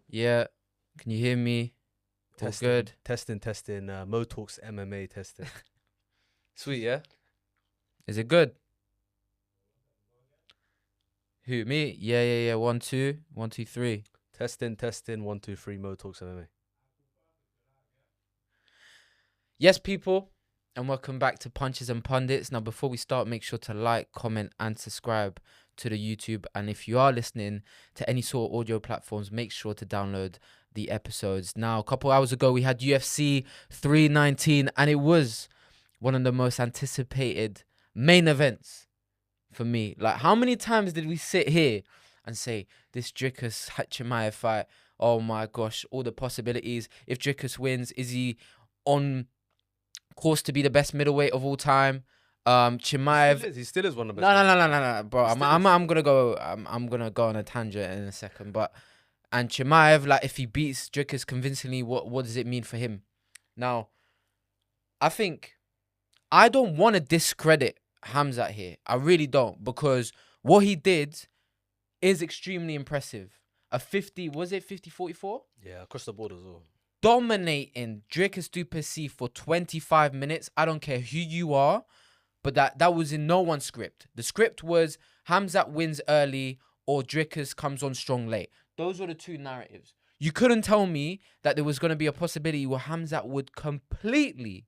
Yeah. Can you hear me? All good. Testing. Mo Talks MMA testing. Sweet, yeah? Is it good? Who, me? Yeah. 1, 2. 1, 2, 3. Testing. 1, 2, 3. Mo Talks MMA. Yes, people. And welcome back to Punches and Pundits. Now, before we start, make sure to like, comment, and subscribe to the YouTube. And if you are listening to any sort of audio platforms, make sure to download the episodes. Now, a couple hours ago, we had UFC 319, and it was one of the most anticipated main events for me. Like, how many times did we sit here and say, this Dricus Chimaev fight, oh my gosh, all the possibilities. If Dricus wins, is he on course to be the best middleweight of all time? Chimaev, he still is one of the best. No, bro. I'm gonna go. I'm gonna go on a tangent in a second. But and Chimaev, like, if he beats Dricus convincingly, what does it mean for him? Now, I think I don't want to discredit Khamzat here. I really don't, because what he did is extremely impressive. A 50-44? Yeah, across the board as well. Dominating Dricus du Plessis for 25 minutes. I don't care who you are, but that was in no one's script. The script was Khamzat wins early or Dricus comes on strong late. Those were the two narratives. You couldn't tell me that there was going to be a possibility where Khamzat would completely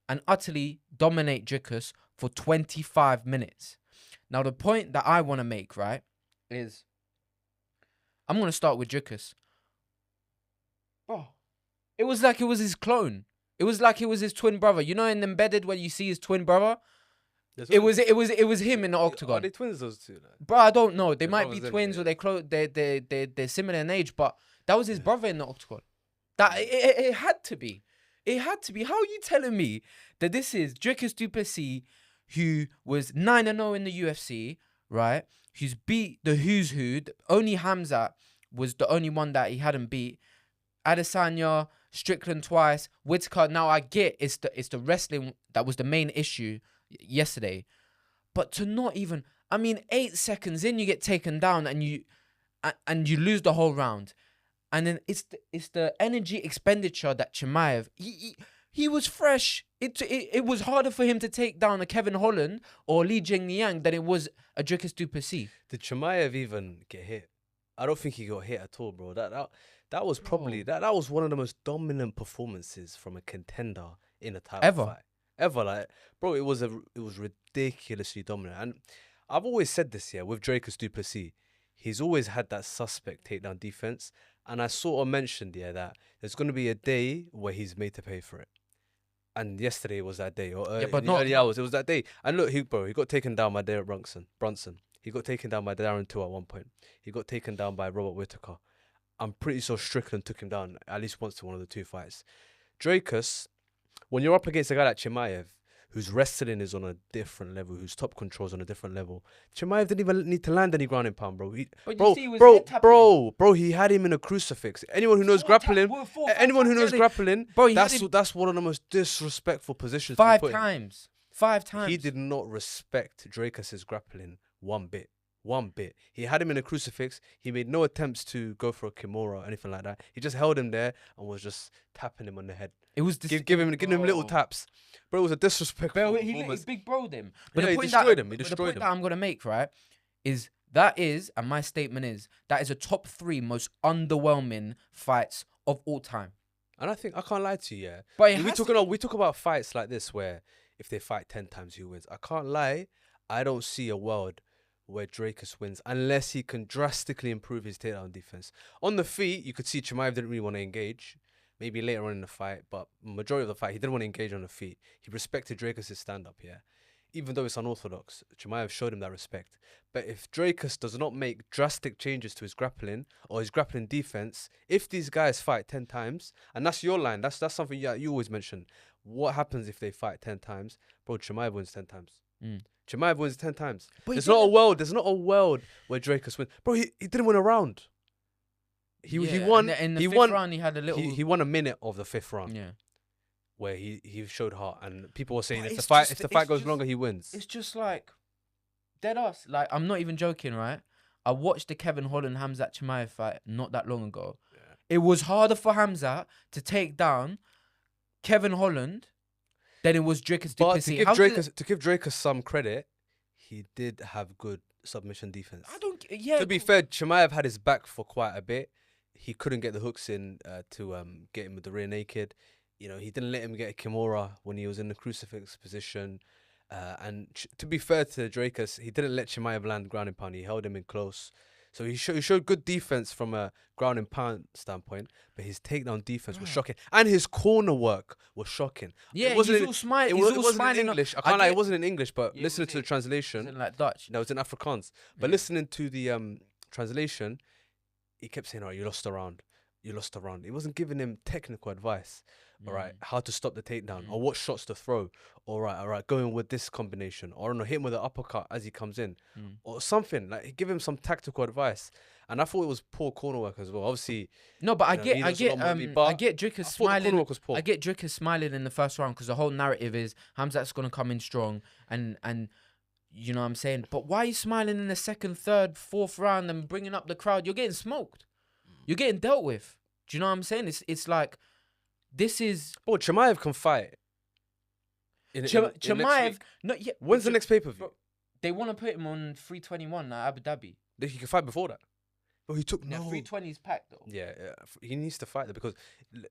and utterly dominate Dricus for 25 minutes. Now, the point that I want to make, right, is I'm going to start with Dricus. Bro, it was like it was his clone. It was like it was his twin brother. You know, in Embedded, when you see his twin brother, it was him in the octagon. Are they twins, those two? Bro, I don't know. They might be twins, or they're similar in age, but that was his brother in the octagon. That it had to be. It had to be. How are you telling me that this is Dricus du Plessis, who was 9-0 in the UFC, right? Who's beat the who's who. Only Khamzat was the only one that he hadn't beat. Adesanya, Strickland twice, Whittaker. Now I get it's the wrestling that was the main issue yesterday, but to not even, 8 seconds in you get taken down and you lose the whole round, and then it's the energy expenditure that Chimaev he was fresh. It was harder for him to take down a Kevin Holland or Li Jingliang than it was a Dricus du Plessis. Did Chimaev even get hit? I don't think he got hit at all, bro. That was probably that was one of the most dominant performances from a contender in a title fight ever. Like, bro, it was ridiculously dominant. And I've always said this here with Dricus du Plessis, he's always had that suspect takedown defense. And I sort of mentioned that there's going to be a day where he's made to pay for it. And yesterday was that day, or early hours, it was that day. And look, he got taken down by Derek Brunson. He got taken down by Darren Till at one point. He got taken down by Robert Whittaker. I'm pretty sure Strickland took him down at least once in one of the two fights. Dricus, when you're up against a guy like Chimaev, whose wrestling is on a different level, whose top control is on a different level, Chimaev didn't even need to land any ground and pound, bro. Bro, he had him in a crucifix. Anyone who knows grappling, bro, that's one of the most disrespectful positions. 5 times. He did not respect Dricus's grappling one bit. He had him in a crucifix. He made no attempts to go for a Kimura or anything like that. He just held him there and was just tapping him on the head. It was giving him little taps. Bro, it was a disrespectful performance. He big broed him. But he destroyed him. The point that I'm gonna make, right, is, and my statement is, that is a top 3 most underwhelming fights of all time. And I think I can't lie to you, yeah. But we talk about fights like this where if they fight 10 times, who wins? I can't lie. I don't see a world where Dricus wins unless he can drastically improve his takedown defense. On the feet, you could see Chimaev didn't really want to engage. Maybe later on in the fight, but majority of the fight, he didn't want to engage on the feet. He respected Dricus' stand-up, yeah. Even though it's unorthodox, Chimaev showed him that respect. But if Dricus does not make drastic changes to his grappling or his grappling defense, if these guys fight 10 times, and that's your line, that's something you always mention. What happens if they fight 10 times? Bro, Chimaev wins 10 times. Chimaev wins 10 times. There's not a world where Dricus wins. Bro, he didn't win a round. He won. In the fifth round, he had a little. He won a minute of the 5th round. Yeah, where he showed heart, and people were saying if the fight goes longer, he wins. It's just like dead ass. Like, I'm not even joking, right? I watched the Kevin Holland Khamzat Chimaev fight not that long ago, It was harder for Khamzat to take down Kevin Holland than it was Dricus But Duplessis. to give Dracus some credit, he did have good submission defense. To be fair, Chimaev had his back for quite a bit. He couldn't get the hooks in to get him with the rear naked. You know, he didn't let him get a Kimura when he was in the crucifix position. And to be fair to Dracus, he didn't let Chimaev land ground and pound. He held him in close. So he showed good defense from a ground and pound standpoint, but his takedown defense was shocking, and his corner work was shocking. Yeah, it wasn't he's all smiling. It wasn't in English. I can't lie, it wasn't in English, but Yeah, listening to the translation, it like Dutch. no, it's in Afrikaans. But listening to the translation, he kept saying, "Oh, you lost a round. You lost a round." He wasn't giving him technical advice. All right, how to stop the takedown, or what shots to throw. All right, going with this combination, or no, hit him with an uppercut as he comes in, or something. Like, give him some tactical advice. And I thought it was poor corner work as well. Obviously, no, but I get Dricus smiling. I get Dricus smiling in the first round because the whole narrative is Khamzat's gonna come in strong, and you know what I'm saying. But why are you smiling in the second, third, fourth round and bringing up the crowd? You're getting smoked. You're getting dealt with. Do you know what I'm saying? It's like. This is. Oh, Chimaev can fight. Chimaev. No, yeah. When's the next pay-per-view? They want to put him on 321 at Abu Dhabi. He can fight before that. But he took no. 320 is packed though. Yeah, he needs to fight that because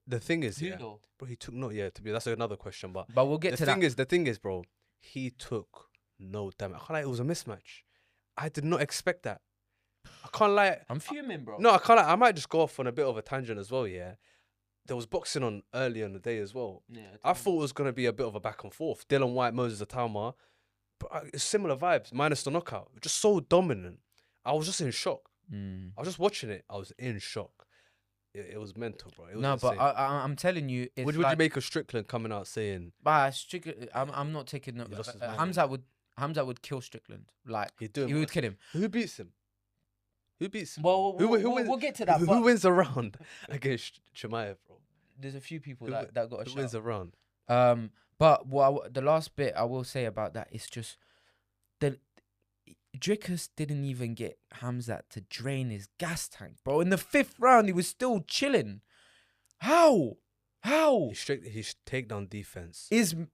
the thing is, bro, he took no. Yeah, that's another question. But we'll get to that. The thing is, bro, he took no damage. I can't lie, it was a mismatch. I did not expect that. I can't lie. I'm fuming, bro. No, I can't lie. I might just go off on a bit of a tangent as well. Yeah. There was boxing on earlier in the day as well. Yeah, I thought it was going to be a bit of a back and forth. Dylan White, Moses Atama. But it's similar vibes, minus the knockout. Just so dominant. I was just in shock. I was just watching it. I was in shock. It was mental, bro. It was insane. But I'm telling you. Would you make of Strickland coming out saying... Strickland, I'm not taking... Khamzat would kill Strickland. Like, he would kill him. Who beats him? Who beats him? Well, we'll get to that. Who wins a round against Chimaev, bro? There's a few people that got a shot. Who wins a round? But the last bit I will say about that is just that Dricus didn't even get Khamzat to drain his gas tank, bro. In the 5th round, he was still chilling. How? His takedown defense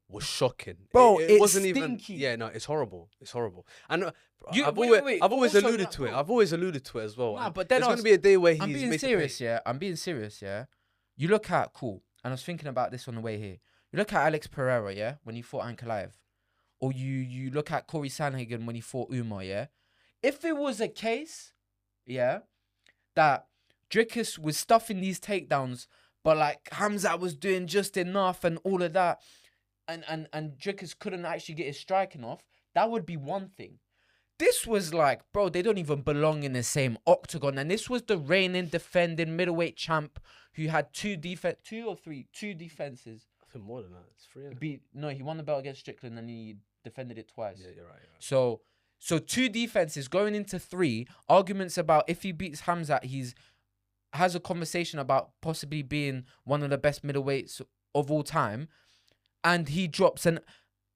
was shocking, bro. It wasn't stinky. even. Yeah, no, it's horrible. It's horrible. And I've always alluded to it. I've always alluded to it as well. Nah, but then there's going to be a day where he's. I'm being serious, yeah. I'm being serious, yeah. You look at and I was thinking about this on the way here. You look at Alex Pereira, yeah, when he fought Ankalaev, or you look at Corey Sandhagen when he fought Umar, yeah. If it was a case, yeah, that Dricus was stuffing these takedowns, but like Khamzat was doing just enough and all of that, and Dricus couldn't actually get his striking off, that would be one thing. This was like, bro, they don't even belong in the same octagon. And this was the reigning, defending middleweight champ who had two defenses. I think more than that. It's 3. He won the belt against Strickland and he defended it twice. Yeah, you're right. So 2 defenses going into 3. Arguments about if he beats Khamzat, has a conversation about possibly being one of the best middleweights of all time. And he drops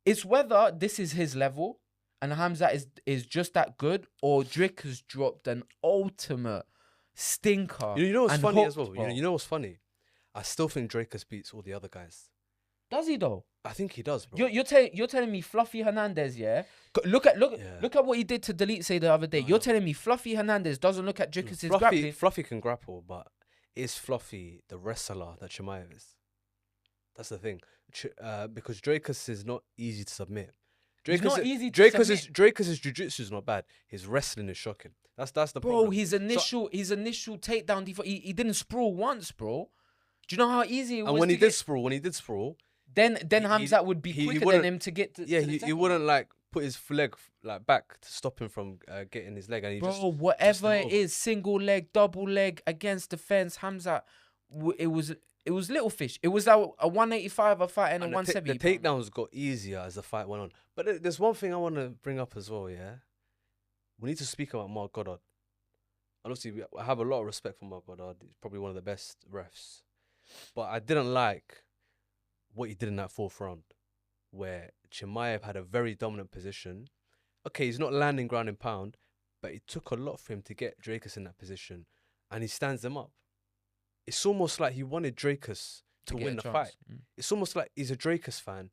it's whether this is his level and Khamzat is just that good, or Dricus dropped an ultimate stinker. You know what's funny as well? You know what's funny? I still think Dricus beats all the other guys. Does he though? I think he does, bro. You're telling me Fluffy Hernandez, yeah? Look at what he did to Delete Say the other day. You're telling me Fluffy Hernandez doesn't look at Dricus' grappling? Fluffy can grapple, but is Fluffy the wrestler that Chimaev is? That's the thing. Because Dricus is not easy to submit. Dracus' jiu-jitsu is not bad. His wrestling is shocking. That's the problem. Bro, his initial takedown defense, he didn't sprawl once, bro. Do you know how easy it was? And when he did sprawl, then Khamzat would be quicker than him to get to. Yeah, he wouldn't like put his leg like back to stop him from getting his leg. And whatever it is, single leg, double leg against the fence, Khamzat, it was little fish. It was a 185 a fight and a 170. The takedowns got easier as the fight went on. But there's one thing I want to bring up as well, yeah? We need to speak about Mark Goddard. And obviously, I have a lot of respect for Mark Goddard. He's probably one of the best refs. But I didn't like what he did in that 4th round, where Chimaev had a very dominant position. Okay, he's not landing ground and pound, but it took a lot for him to get Dracus in that position. And he stands them up. it's almost like he wanted Drakus to win the fight. It's almost like he's a Drakus fan,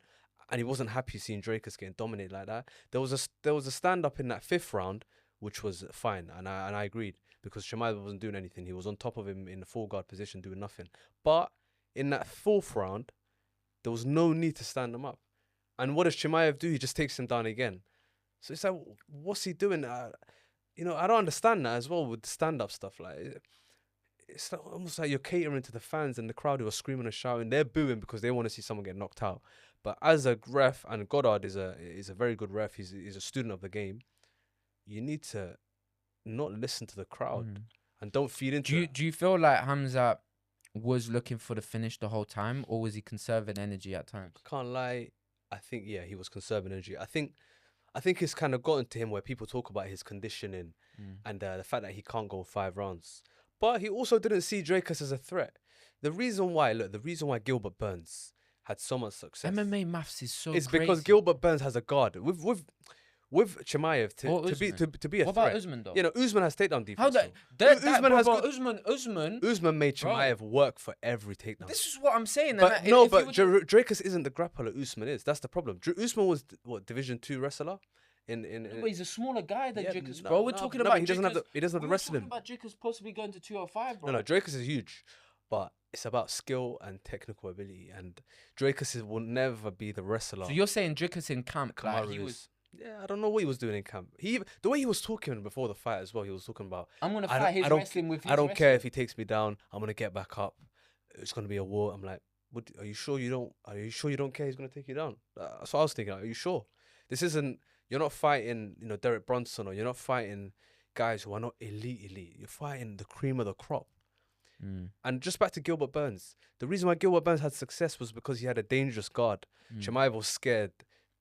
and he wasn't happy seeing Drakus getting dominated like that. There was a stand up in that 5th round, which was fine, and I agreed because Chimaev wasn't doing anything. He was on top of him in the full guard position, doing nothing. But in that 4th round, there was no need to stand him up. And what does Chimaev do? He just takes him down again. So it's like, what's he doing? You know, I don't understand that as well with stand-up stuff. Like, it's like, almost like you're catering to the fans and the crowd who are screaming and shouting. They're booing because they want to see someone get knocked out. But as a ref, and Goddard is a very good ref. He's a student of the game. You need to not listen to the crowd and don't feed into it. Do you feel like Khamzat was looking for the finish the whole time, or was he conserving energy at times? I can't lie. I think, yeah, he was conserving energy. I think it's kind of gotten to him where people talk about his conditioning and the fact that he can't go 5 rounds. But he also didn't see Drakus as a threat. The reason why Gilbert Burns had so much success. MMA maths is so it's crazy. Because Gilbert Burns has a guard. With Chimaev to be a what threat. About Usman though? You know, Usman has takedown defense. Usman made Chimaev work for every takedown. This is what I'm saying. But Drakus isn't the grappler Usman is. That's the problem. Usman was what, Division 2 wrestler. But he's a smaller guy than Drakus, bro. We're talking about he doesn't have the rest of him. We're talking about Drakus possibly going to 205, bro. No, Drakus is huge, but it's about skill and technical ability. And Drakus will never be the wrestler. So you're saying Drakus in camp, like he was. Yeah, I don't know what he was doing in camp. The way he was talking before the fight as well, he was talking about, I'm going to fight his wrestling with his I don't care if he takes me down. I'm going to get back up. It's going to be a war. I'm like, are you sure you don't care he's going to take you down? That's what I was thinking. Are you sure? You're not fighting, you know, Derek Brunson, or you're not fighting guys who are not elite. You're fighting the cream of the crop. And just back to Gilbert Burns. The reason why Gilbert Burns had success was because he had a dangerous guard. Chimaev was scared.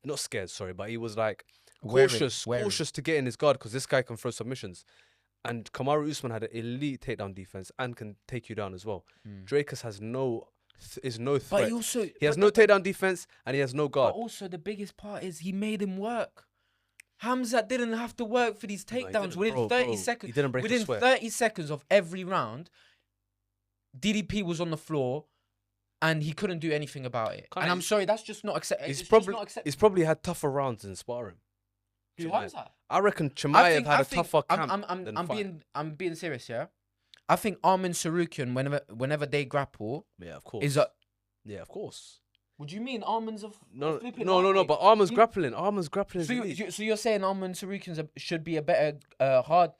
Not scared, sorry, but he was like cautious to get in his guard because this guy can throw submissions. And Kamaru Usman had an elite takedown defense and can take you down as well. Drakus has no threat. But he has no takedown defense and he has no guard. But also the biggest part is he made him work. Khamzat didn't have to work for these takedowns within 30 seconds. He didn't break a sweat. 30 seconds of every round, DDP was on the floor. And he couldn't do anything about it. And I'm sorry, that's just not acceptable. He's probably had tougher rounds in sparring. Who was that? I reckon Chimaev had a tougher camp I'm being serious, yeah? I think Armin Sarukian, whenever they grapple... Yeah, of course. Yeah, of course. What do you mean? Armin's a flipping... No, but Armin's grappling. Armin's grappling so you're saying Armin Sarukian should be a better hard...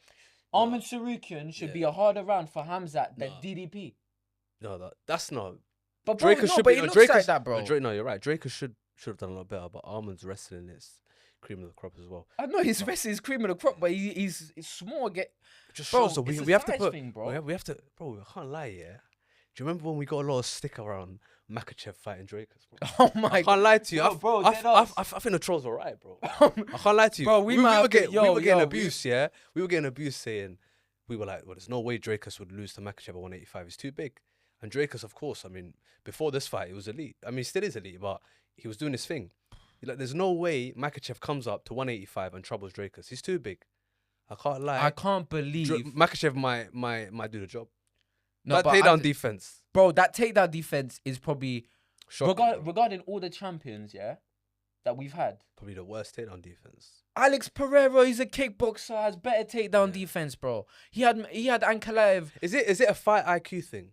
Armin Sarukian should be a harder round for Khamzat than DDP. No, that's not... But bro, it looks like that, bro. No, you're right. Drakus should have done a lot better, but Armin's wrestling is cream of the crop as well. I know his wrestling is cream of the crop, but he's small. Just shows that we have to put, bro. We have to, bro. I can't lie, yeah. Do you remember when we got a lot of stick around Makhachev fighting Drakus, bro? Oh my! I can't lie to you, bro. I think the trolls were right, bro. I can't lie to you, bro. We were getting abuse, yeah. We were getting abuse saying we were like, well, there's no way Drakus would lose to Makhachev at 185. He's too big. And Drakus, of course, I mean, before this fight, he was elite. I mean, he still is elite, but he was doing his thing. Like, there's no way Makhachev comes up to 185 and troubles Drakus. He's too big. I can't lie. I can't believe Makhachev might do the job. No, that takedown defense, bro. That takedown defense is probably regarding all the champions, yeah, that we've had. Probably the worst takedown defense. Alex Pereira, he's a kickboxer, has better takedown defense, bro. He had Ankalaev. Is it a fight IQ thing?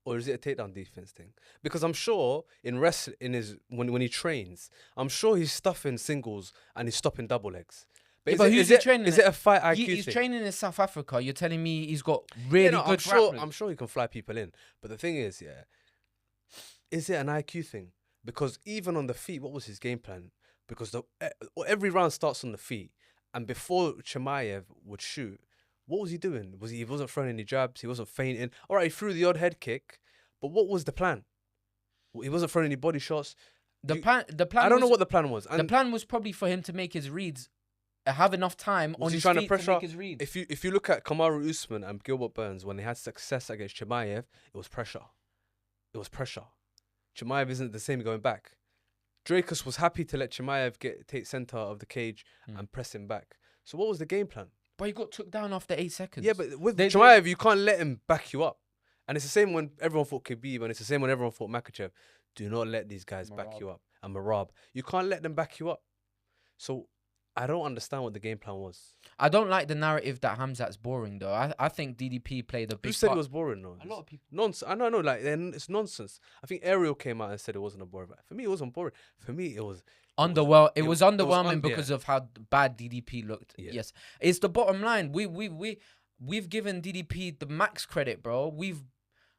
Or is it a takedown defense thing? Because I'm sure when he trains, I'm sure he's stuffing singles and he's stopping double legs. But is it a fight IQ thing? He's training in South Africa. You're telling me he's got really good grappling? I'm sure he can fly people in. But the thing is, yeah, is it an IQ thing? Because even on the feet, what was his game plan? Because every round starts on the feet. And before Chimaev would shoot, what was he doing? He wasn't throwing any jabs. He wasn't feinting. All right, he threw the odd head kick, but what was the plan? He wasn't throwing any body shots. The plan. I don't know what the plan was. The plan was probably for him to make his reads, have enough time on his feet to make his reads. If you look at Kamaru Usman and Gilbert Burns, when they had success against Chimaev, it was pressure. Chimaev isn't the same going back. Drakus was happy to let Chimaev take center of the cage and press him back. So what was the game plan? But he got took down after 8 seconds. Yeah, but with Chimaev, you can't let him back you up. And it's the same when everyone fought Khabib, and it's the same when everyone fought Makhachev. Do not let these guys back you up. And Marab, you can't let them back you up. So I don't understand what the game plan was. I don't like the narrative that Khamzat's boring though. I think DDP played a big Who said part. it was boring though? A lot of people. Nonsense. I know, like it's nonsense. I think Ariel came out and said it wasn't a boring fight. For me, it wasn't boring. For me, it was It was underwhelming because of how bad DDP looked. Yeah. Yes, it's the bottom line. We've given DDP the max credit, bro.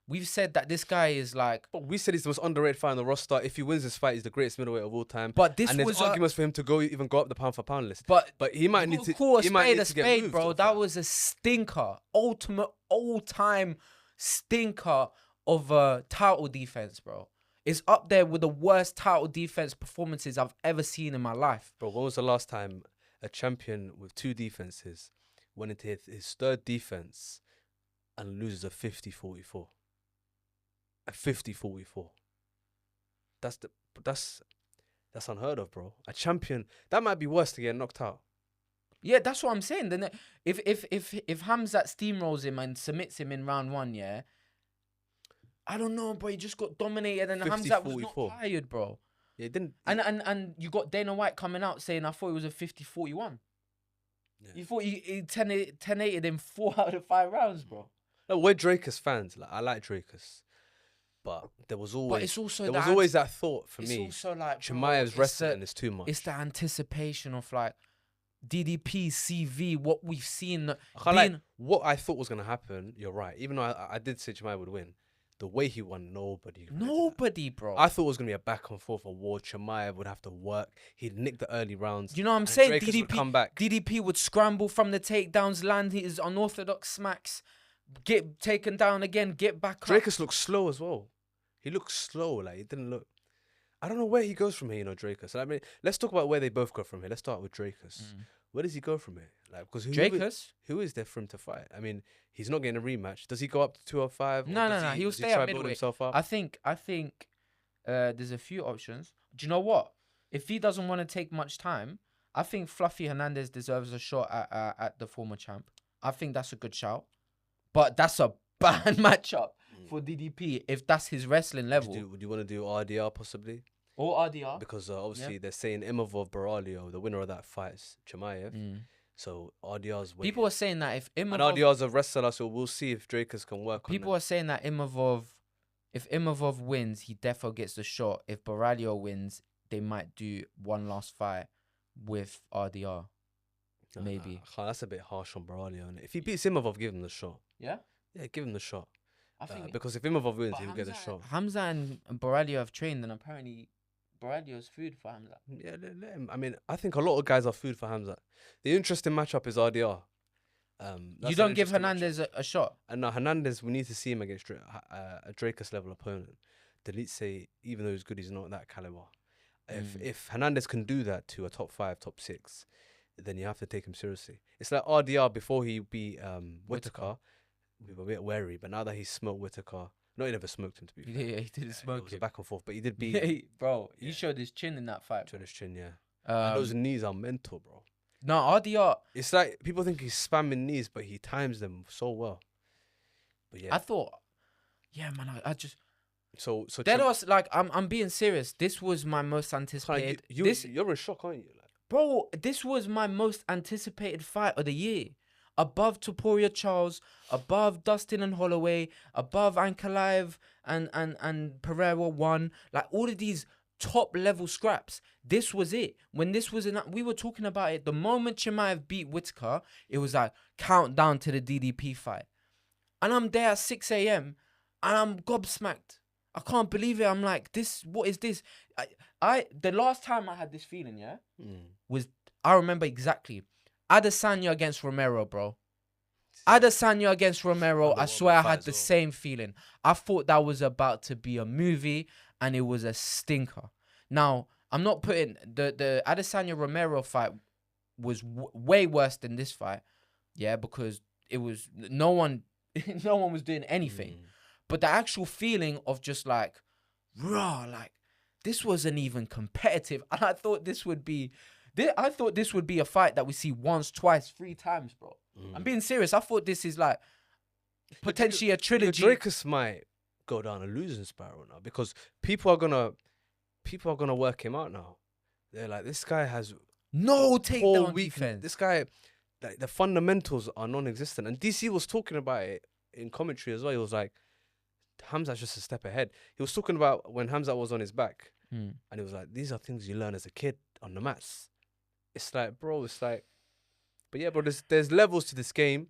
We've said that this guy is like. But we said he's the most underrated fighter on the roster. If he wins this fight, he's the greatest middleweight of all time. But this and there's arguments for him to even go up the pound for pound list. But he might need to call a spade a spade, bro. That was a stinker, ultimate all-time stinker of a title defense, bro. It's up there with the worst title defense performances I've ever seen in my life. Bro, when was the last time a champion with 2 defenses went into his 3rd defense and loses a 50-44? A 50-44. That's unheard of, bro. A champion, that might be worse to get knocked out. Yeah, that's what I'm saying. Then if Khamzat steamrolls him and submits him in round 1, yeah, I don't know, bro. He just got dominated, and Khamzat was not tired, bro. Yeah, he didn't. And you got Dana White coming out saying, I thought it was a 50-41. Yeah. You thought he 10-8'd him 4 out of 5 rounds, bro. No, we're Drakus fans. Like, I like Drakus. But there was always that thought for me. It's also like Chimaev's wrestling is too much. It's the anticipation of like DDP, CV, what we've seen. What I thought was gonna happen. You're right. Even though I did say Chimaev would win, the way he won, nobody, bro. I thought it was gonna be a back and forth award. Chimaev would have to work. He'd nick the early rounds. You know what I'm saying? DDP would come back. DDP would scramble from the takedowns, land his unorthodox smacks, get taken down again, get back up. Drakus looked slow as well. He looked slow, like he didn't look. I don't know where he goes from here, Drakus. I mean, let's talk about where they both go from here. Let's start with Drakus. Where does he go from here? Like, because who is there for him to fight? I mean, he's not getting a rematch. Does he go up to 205? No. He'll stay at middleweight. I think there's a few options. Do you know what? If he doesn't want to take much time, I think Fluffy Hernandez deserves a shot at the former champ. I think that's a good shout. But that's a bad matchup for DDP if that's his wrestling level. Would you want to do RDR possibly? Or RDR? Because obviously they're saying Imavov Baralio, the winner of that fights Chimaev. So RDR's waiting. People are saying that if Imavov... And RDR's a wrestler, so we'll see if Drakus can work on that. People are saying that if Imavov wins, he defo gets the shot. If Baralio wins, they might do one last fight with RDR. Maybe. That's a bit harsh on Baralio. If he beats Imavov, give him the shot. Yeah? Yeah, give him the shot. I think because if Imavov wins, he'll get the shot. Khamzat and Baralio have trained, and apparently Baralio's food for Khamzat. Yeah, let him. I mean, I think a lot of guys are food for Khamzat. The interesting matchup is RDR. You don't give Hernandez a shot? And now Hernandez, we need to see him against a Drakus level opponent. Delete say, even though he's good, he's not that caliber. If Hernandez can do that to a top 5, top 6, then you have to take him seriously. It's like RDR before he beat Whittaker. We were a bit wary, but now that he's smoked Whittaker, no, he never smoked him to be fair. Yeah, he didn't smoke him. It was a back and forth, but he did beat. He showed his chin in that fight. Showed his chin, yeah. And those knees are mental, bro. No, RDR. It's like people think he's spamming knees, but he times them so well. But yeah, I thought, yeah, man, I just. So that was like, I'm being serious. This was my most anticipated. You're in shock, aren't you? Like, bro, this was my most anticipated fight of the year. Above Topuria Charles, above Dustin and Holloway, above Ankalaev and Pereira 1. Like all of these top level scraps. This was it. When this was we were talking about it. The moment Chimaev beat Whittaker, it was like countdown to the DDP fight. And I'm there at 6 a.m. and I'm gobsmacked. I can't believe it. I'm like, what is this? The last time I had this feeling, was, I remember exactly. Adesanya against Romero, bro. Adesanya against Romero. I swear I had the same feeling. I thought that was about to be a movie, and it was a stinker. Now, I'm not putting the Adesanya Romero fight was way worse than this fight, because it was no one was doing anything. But the actual feeling of just like, raw, like this wasn't even competitive, and I thought this would be. I thought this would be a fight that we see once, twice, 3 times, bro. I'm being serious. I thought this is like... potentially a trilogy. Drakus might go down a losing spiral now because people are gonna work him out now. They're like, this guy has no poor takedown weakness. defense. This guy, like, the fundamentals are non-existent. And DC was talking about it in commentary as well. He was like, Khamzat's just a step ahead. He was talking about when Khamzat was on his back, and he was like, these are things you learn as a kid on the mats. It's like, bro, but yeah, bro, there's levels to this game.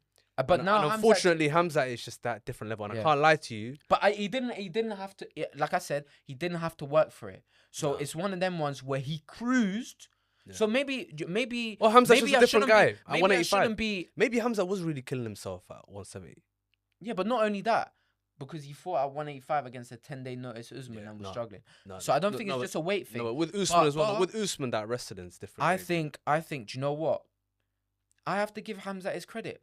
But now, and unfortunately, Khamzat is just that different level, and I can't lie to you. But he didn't have to. Like I said, he didn't have to work for it. So it's one of them ones where he cruised. Yeah. So maybe. Well, Khamzat's just a different guy. At 185. Maybe Khamzat was really killing himself at 170. Yeah, but not only that, because he fought at 185 against a 10-day notice Usman and was struggling. So I don't think it's just a weight thing. No, but with Usman as well. But with Usman, that wrestling is different. I think. Do you know what? I have to give Khamzat his credit.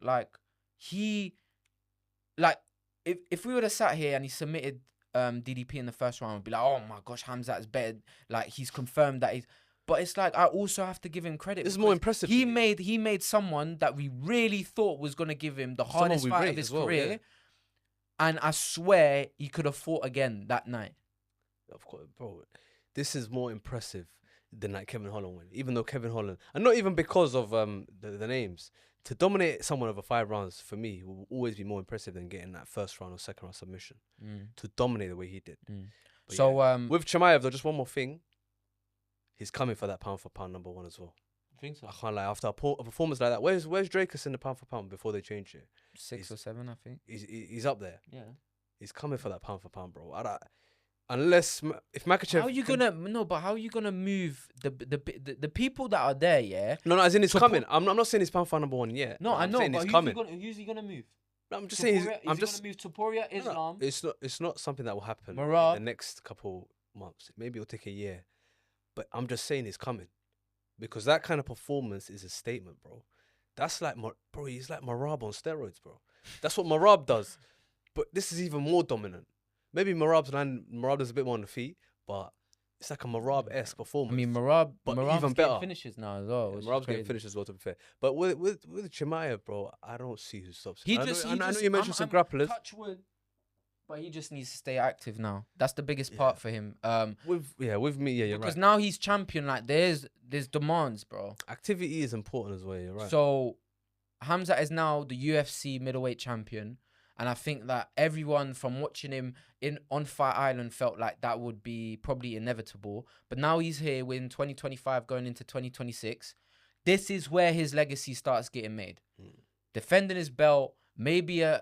If we would have sat here and he submitted DDP in the first round, we'd be like, oh my gosh, Khamzat's better. Like, he's confirmed that he's. But it's like, I also have to give him credit. This is more impressive. He made someone that we really thought was gonna give him the hardest fight of his career. Yeah. And I swear he could have fought again that night. Of course, bro. This is more impressive than that Kevin Holland win. Even though Kevin Holland, and not even because of the names, to dominate someone over 5 rounds for me will always be more impressive than getting that first round or second round submission. To dominate the way he did. So with Chimaev though, just one more thing. He's coming for that pound for pound number 1 as well. I think so. I can't lie. After a performance like that, where's Drakus in the pound for pound before they change it? 6 or 7, I think. He's up there. Yeah. He's coming for that pound for pound, bro. Unless if Makhachev, how are you gonna move the people that are there? Yeah. No, as in it's coming. I'm not saying he's pound for number 1 yet. No, I know, but who's he gonna move? No, I'm just saying. I'm just gonna move Topuria, Islam. No, it's not something that will happen Marab. in the next couple months. Maybe it'll take a year, but I'm just saying it's coming because that kind of performance is a statement, bro. That's like, bro, he's like Marab on steroids, bro. That's what Marab does, but this is even more dominant. Maybe Marab does a bit more on the feet, but it's like a Marab-esque performance. I mean, Marab's even better. getting finishes now as well. Yeah, Marab's getting finishes as well, to be fair. But with Chimaev, bro, I don't see who stops him. I know you mentioned some grapplers. Touch wood, but he just needs to stay active now. That's the biggest part for him. With me, you're right. Because now he's champion. Like there's demands, bro. Activity is important as well. You're right. So Khamzat is now the UFC middleweight champion. And I think that everyone from watching him on Fight Island felt like that would be probably inevitable. But now he's here in 2025 going into 2026. This is where his legacy starts getting made. Defending his belt, maybe a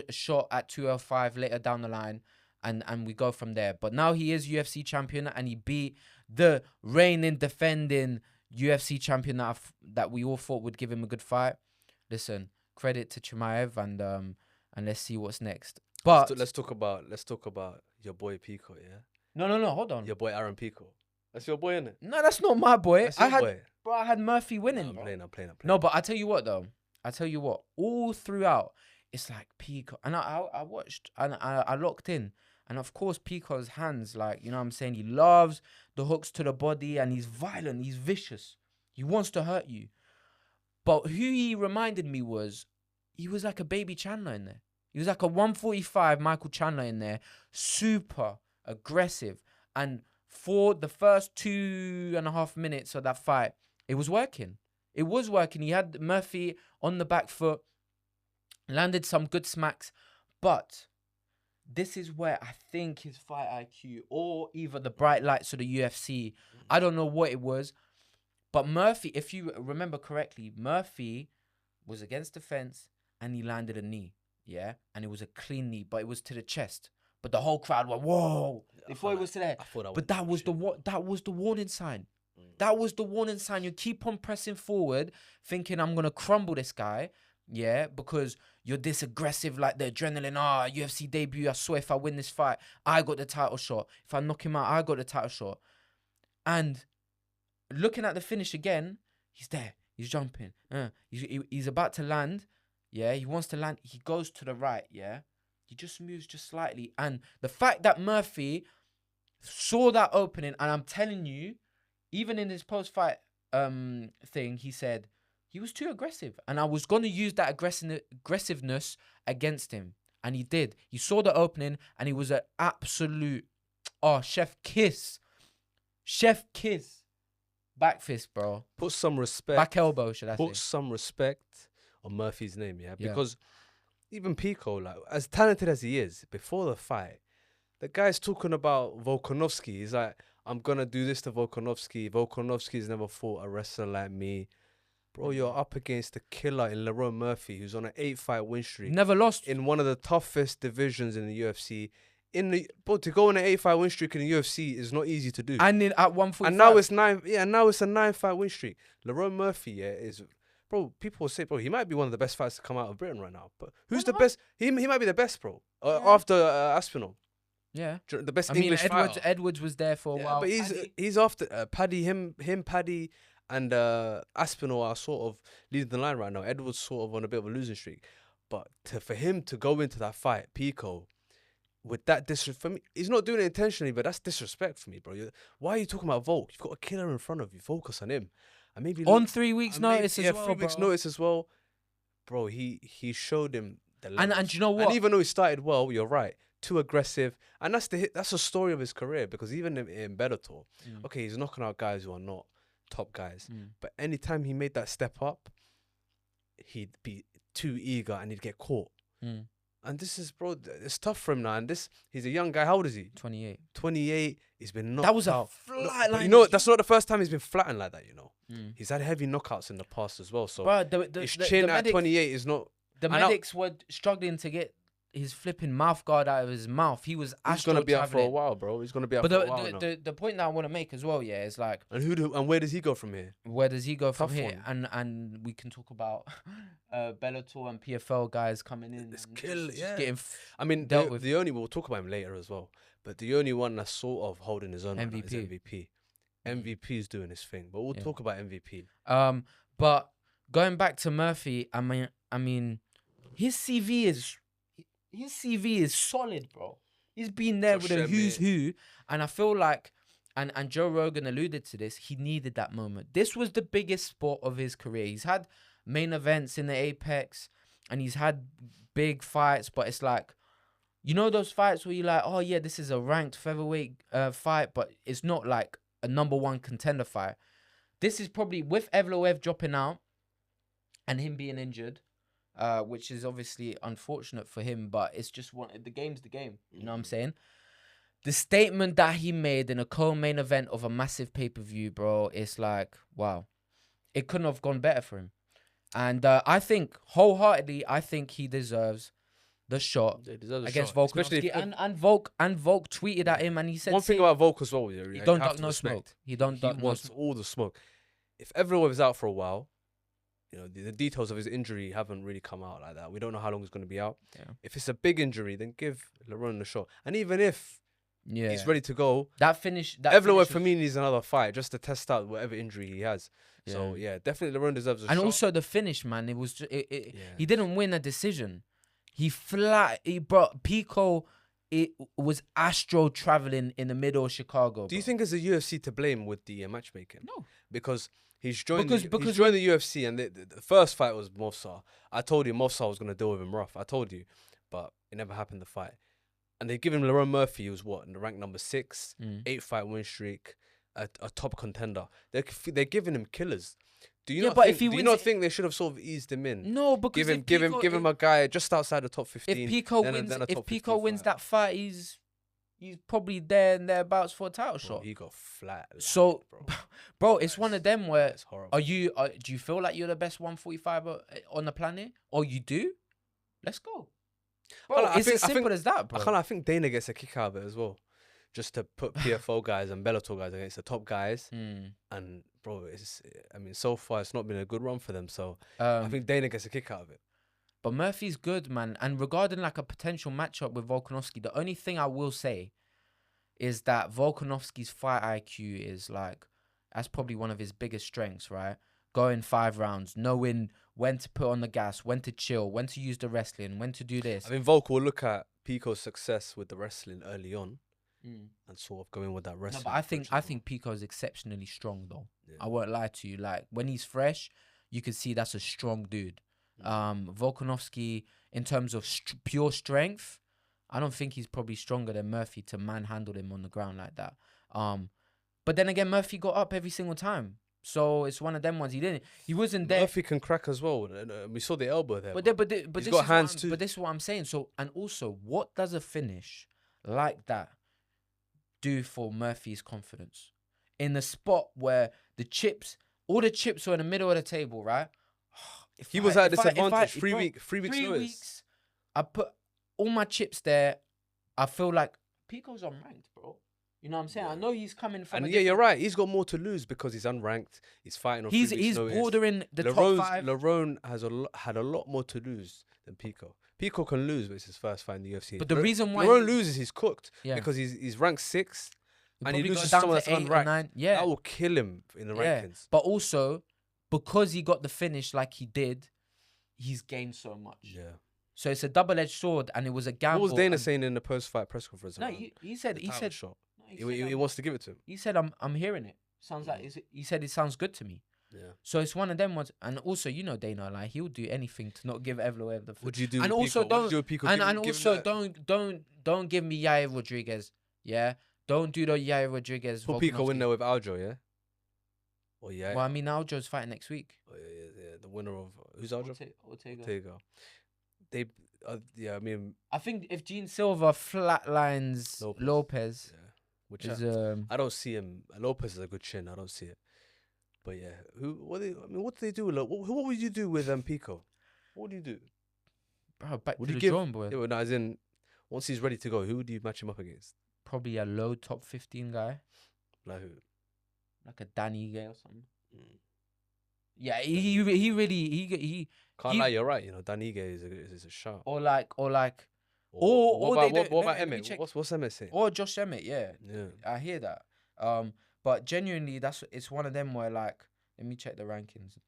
shot at 205 later down the line, and we go from there. But now he is UFC champion and he beat the reigning, defending UFC champion that we all thought would give him a good fight. Listen, credit to Chimaev and let's see what's next. But let's talk about your boy Pico, yeah? No, hold on. Your boy Aaron Pico. That's your boy, innit? No, that's not my boy. That's your boy. Bro, I had Murphy winning. No, I'm playing. No, but I tell you what though. All throughout, it's like Pico. And I watched and I locked in. And of course, Pico's hands, like, you know what I'm saying? He loves the hooks to the body and he's violent, he's vicious. He wants to hurt you. But who he reminded me was, he was like a baby Chandler in there. He was like a 145 Michael Chandler in there. Super aggressive. And for the first 2.5 minutes of that fight, it was working. He had Murphy on the back foot, landed some good smacks. But this is where I think his fight IQ or either the bright lights of the UFC, I don't know what it was. But Murphy, if you remember correctly, Murphy was against the fence and he landed a knee. Yeah, and it was a clean knee, but it was to the chest. But the whole crowd went, "Whoa!" Before it was to there. But that was the warning sign. That was the warning sign. You keep on pressing forward, thinking I'm gonna crumble this guy. Yeah, because you're this aggressive, like the adrenaline. UFC debut. I swear, if I win this fight, I got the title shot. If I knock him out, I got the title shot. And looking at the finish again, he's there. He's jumping. He's about to land. Yeah, he wants to land. He goes to the right, yeah? He just moves just slightly. And the fact that Murphy saw that opening, and I'm telling you, even in his post-fight thing, he said he was too aggressive. And I was going to use that aggressiveness against him. And he did. He saw the opening, and he was an absolute, chef kiss. Chef kiss. Back fist, bro. Put some respect. Back elbow, should I say. Put some respect on Murphy's name, yeah? Because even Pico, like, as talented as he is, before the fight, the guy's talking about Volkanovski. He's like, I'm going to do this to Volkanovski. Volkanovski's never fought a wrestler like me. Bro, you're up against the killer in Lerone Murphy, who's on an 8-fight win streak. Never lost. In one of the toughest divisions in the UFC. To go on an 8-fight win streak in the UFC is not easy to do. And at 145. And now it's 9. Yeah, now it's a 9-fight win streak. Lerone Murphy, is... Bro, people will say, bro, he might be one of the best fighters to come out of Britain right now. But who's the best? He might be the best, bro. After Aspinall. Yeah. The best English fighter. Edwards was there for a while. But he's after Paddy, Paddy, and Aspinall are sort of leading the line right now. Edwards sort of on a bit of a losing streak. But for him to go into that fight, Pico, with that disrespect, for me, he's not doing it intentionally, but that's disrespect for me, bro. Why are you talking about Volk? You've got a killer in front of you. Focus on him. And maybe on 3 weeks' notice as well. 3 weeks' notice as well. Bro, he showed him the level. And you know what? And even though he started well, you're right, too aggressive. And that's the story of his career, because even in Bellator, okay, he's knocking out guys who are not top guys. But anytime he made that step up, he'd be too eager and he'd get caught. And this is, bro, it's tough for him now. And he's a young guy. How old is he? 28. 28. He's been knocked out. That was a flatline. You know, that's not the first time he's been flattened like that, you know. He's had heavy knockouts in the past as well. So his chin at 28 is not... The medics were struggling to get his flipping mouth guard out of his mouth. He's going to be out for a while, bro. He's going to be out for a while now. The point that I want to make as well, is like... And where does he go from here? Where does he go from here? And we can talk about Bellator and PFL guys coming in. It's kill, yeah. We'll talk about him later as well. But the only one that's sort of holding his own MVP. Is MVP. MVP is doing his thing. But we'll talk about MVP. But going back to Murphy, I mean, his CV is solid, bro. He's been there with a who's who, and I feel like, and Joe Rogan alluded to this, he needed that moment. This was the biggest sport of his career. He's had main events in the Apex, and he's had big fights, but it's like, you know those fights where you're like, oh yeah, this is a ranked featherweight fight, but it's not like a #1 contender fight. This is probably, with Evloev dropping out and him being injured, which is obviously unfortunate for him, but it's just the game's the game. You know what I'm saying? The statement that he made in a co-main event of a massive pay-per-view, bro, it's like, wow. It couldn't have gone better for him. And I think, wholeheartedly, he deserves the shot against Volkanovski. And Volk tweeted at him and he said... One thing about Volk as well, he don't duck no smoke. He wants all the smoke. If everyone was out for a while, you know, the details of his injury haven't really come out like that. We don't know how long he's going to be out. Yeah. If it's a big injury, then give Lerone the shot. And even if he's ready to go, Evloev for me needs another fight just to test out whatever injury he has. Yeah. So yeah, definitely Lerone deserves a shot. And also the finish, man. It was he didn't win a decision. He brought Pico. It was astro traveling in the middle of Chicago. Do you think there's a UFC to blame with the matchmaking? No, because he's joined the UFC, and the first fight was Movsar. I told you Movsar was going to deal with him rough. I told you, but it never happened. The fight, and they give him Lerone Murphy, who's in the rank #6, 8-fight win streak, a top contender. They're giving him killers. Do you not think they should have sort of eased him in? No, because give him a guy just outside the top 15. If Pico wins that fight, he's probably there and thereabouts for a title shot. He got flat. So, bro, it's one of them where do you feel like you're the best 145 on the planet, or you do? Let's go. Bro, it's as simple as that, bro. I think Dana gets a kick out of it as well. Just to put PFL guys and Bellator guys against the top guys. And, bro, so far it's not been a good run for them. So I think Dana gets a kick out of it. But Murphy's good, man. And regarding like a potential matchup with Volkanovski, the only thing I will say is that Volkanovski's fight IQ is like, that's probably one of his biggest strengths, right? Going 5 rounds, knowing when to put on the gas, when to chill, when to use the wrestling, when to do this. I mean, Volk will look at Pico's success with the wrestling early on. And sort of going with that wrestling. No, but I think Pico is exceptionally strong though. Yeah. I won't lie to you. Like when he's fresh, you can see that's a strong dude. Volkanovski, in terms of pure strength, I don't think he's probably stronger than Murphy to manhandle him on the ground like that. But then again, Murphy got up every single time. So it's one of them ones. He wasn't there. Murphy can crack as well. We saw the elbow there. But he's got hands too. But this is what I'm saying. So, and also, what does a finish like that do for Murphy's confidence? In the spot where all the chips were in the middle of the table, right? He was at disadvantage. 3 weeks notice. I put all my chips there. I feel like Pico's unranked, bro. You know what I'm saying? I know he's coming from. And you're right. He's got more to lose because he's unranked. He's fighting on. He's bordering the top 5. Lerone had a lot more to lose than Pico. Pico can lose, but it's his first fight in the UFC. But the reason why Lerone loses, he's cooked because he's ranked 6, and he loses someone that's unranked. Yeah, that will kill him in the rankings. But also, because he got the finish like he did, he's gained so much. Yeah. So it's a double-edged sword, and it was a gamble. What was Dana saying in the post-fight press conference? No, he said shot. He wants to give it to him. He said, "I'm hearing it. Sounds like." He said it sounds good to me. Yeah. So it's one of them ones, and also Dana, like he'll do anything to not give Evloev the. Would you do? And also don't give me Yair Rodriguez. Yeah, don't do the Yair Rodriguez. Put Pico win there with Aljo, yeah. Oh yeah. Well, I mean, Aljo's fighting next week. Oh yeah. The winner of who's Aljo? Ortega. They, I mean, I think if Gene Silva flatlines Lopez. Yeah. Which I don't see him. Lopez is a good chin. I don't see it. But yeah, what do they do? What would you do with Pico? What would you do? Bro, back to the drawing board. Yeah, but no, as in, once he's ready to go, who would you match him up against? Probably a low top 15 guy. Like who? Like a Danny Gay or something. Yeah, he really can't lie. You're right. Danny Gay is a shot. Or like. What about Emmett? What's Emmett saying? Or Josh Emmett, yeah. I hear that. But genuinely, it's one of them where like, let me check the rankings.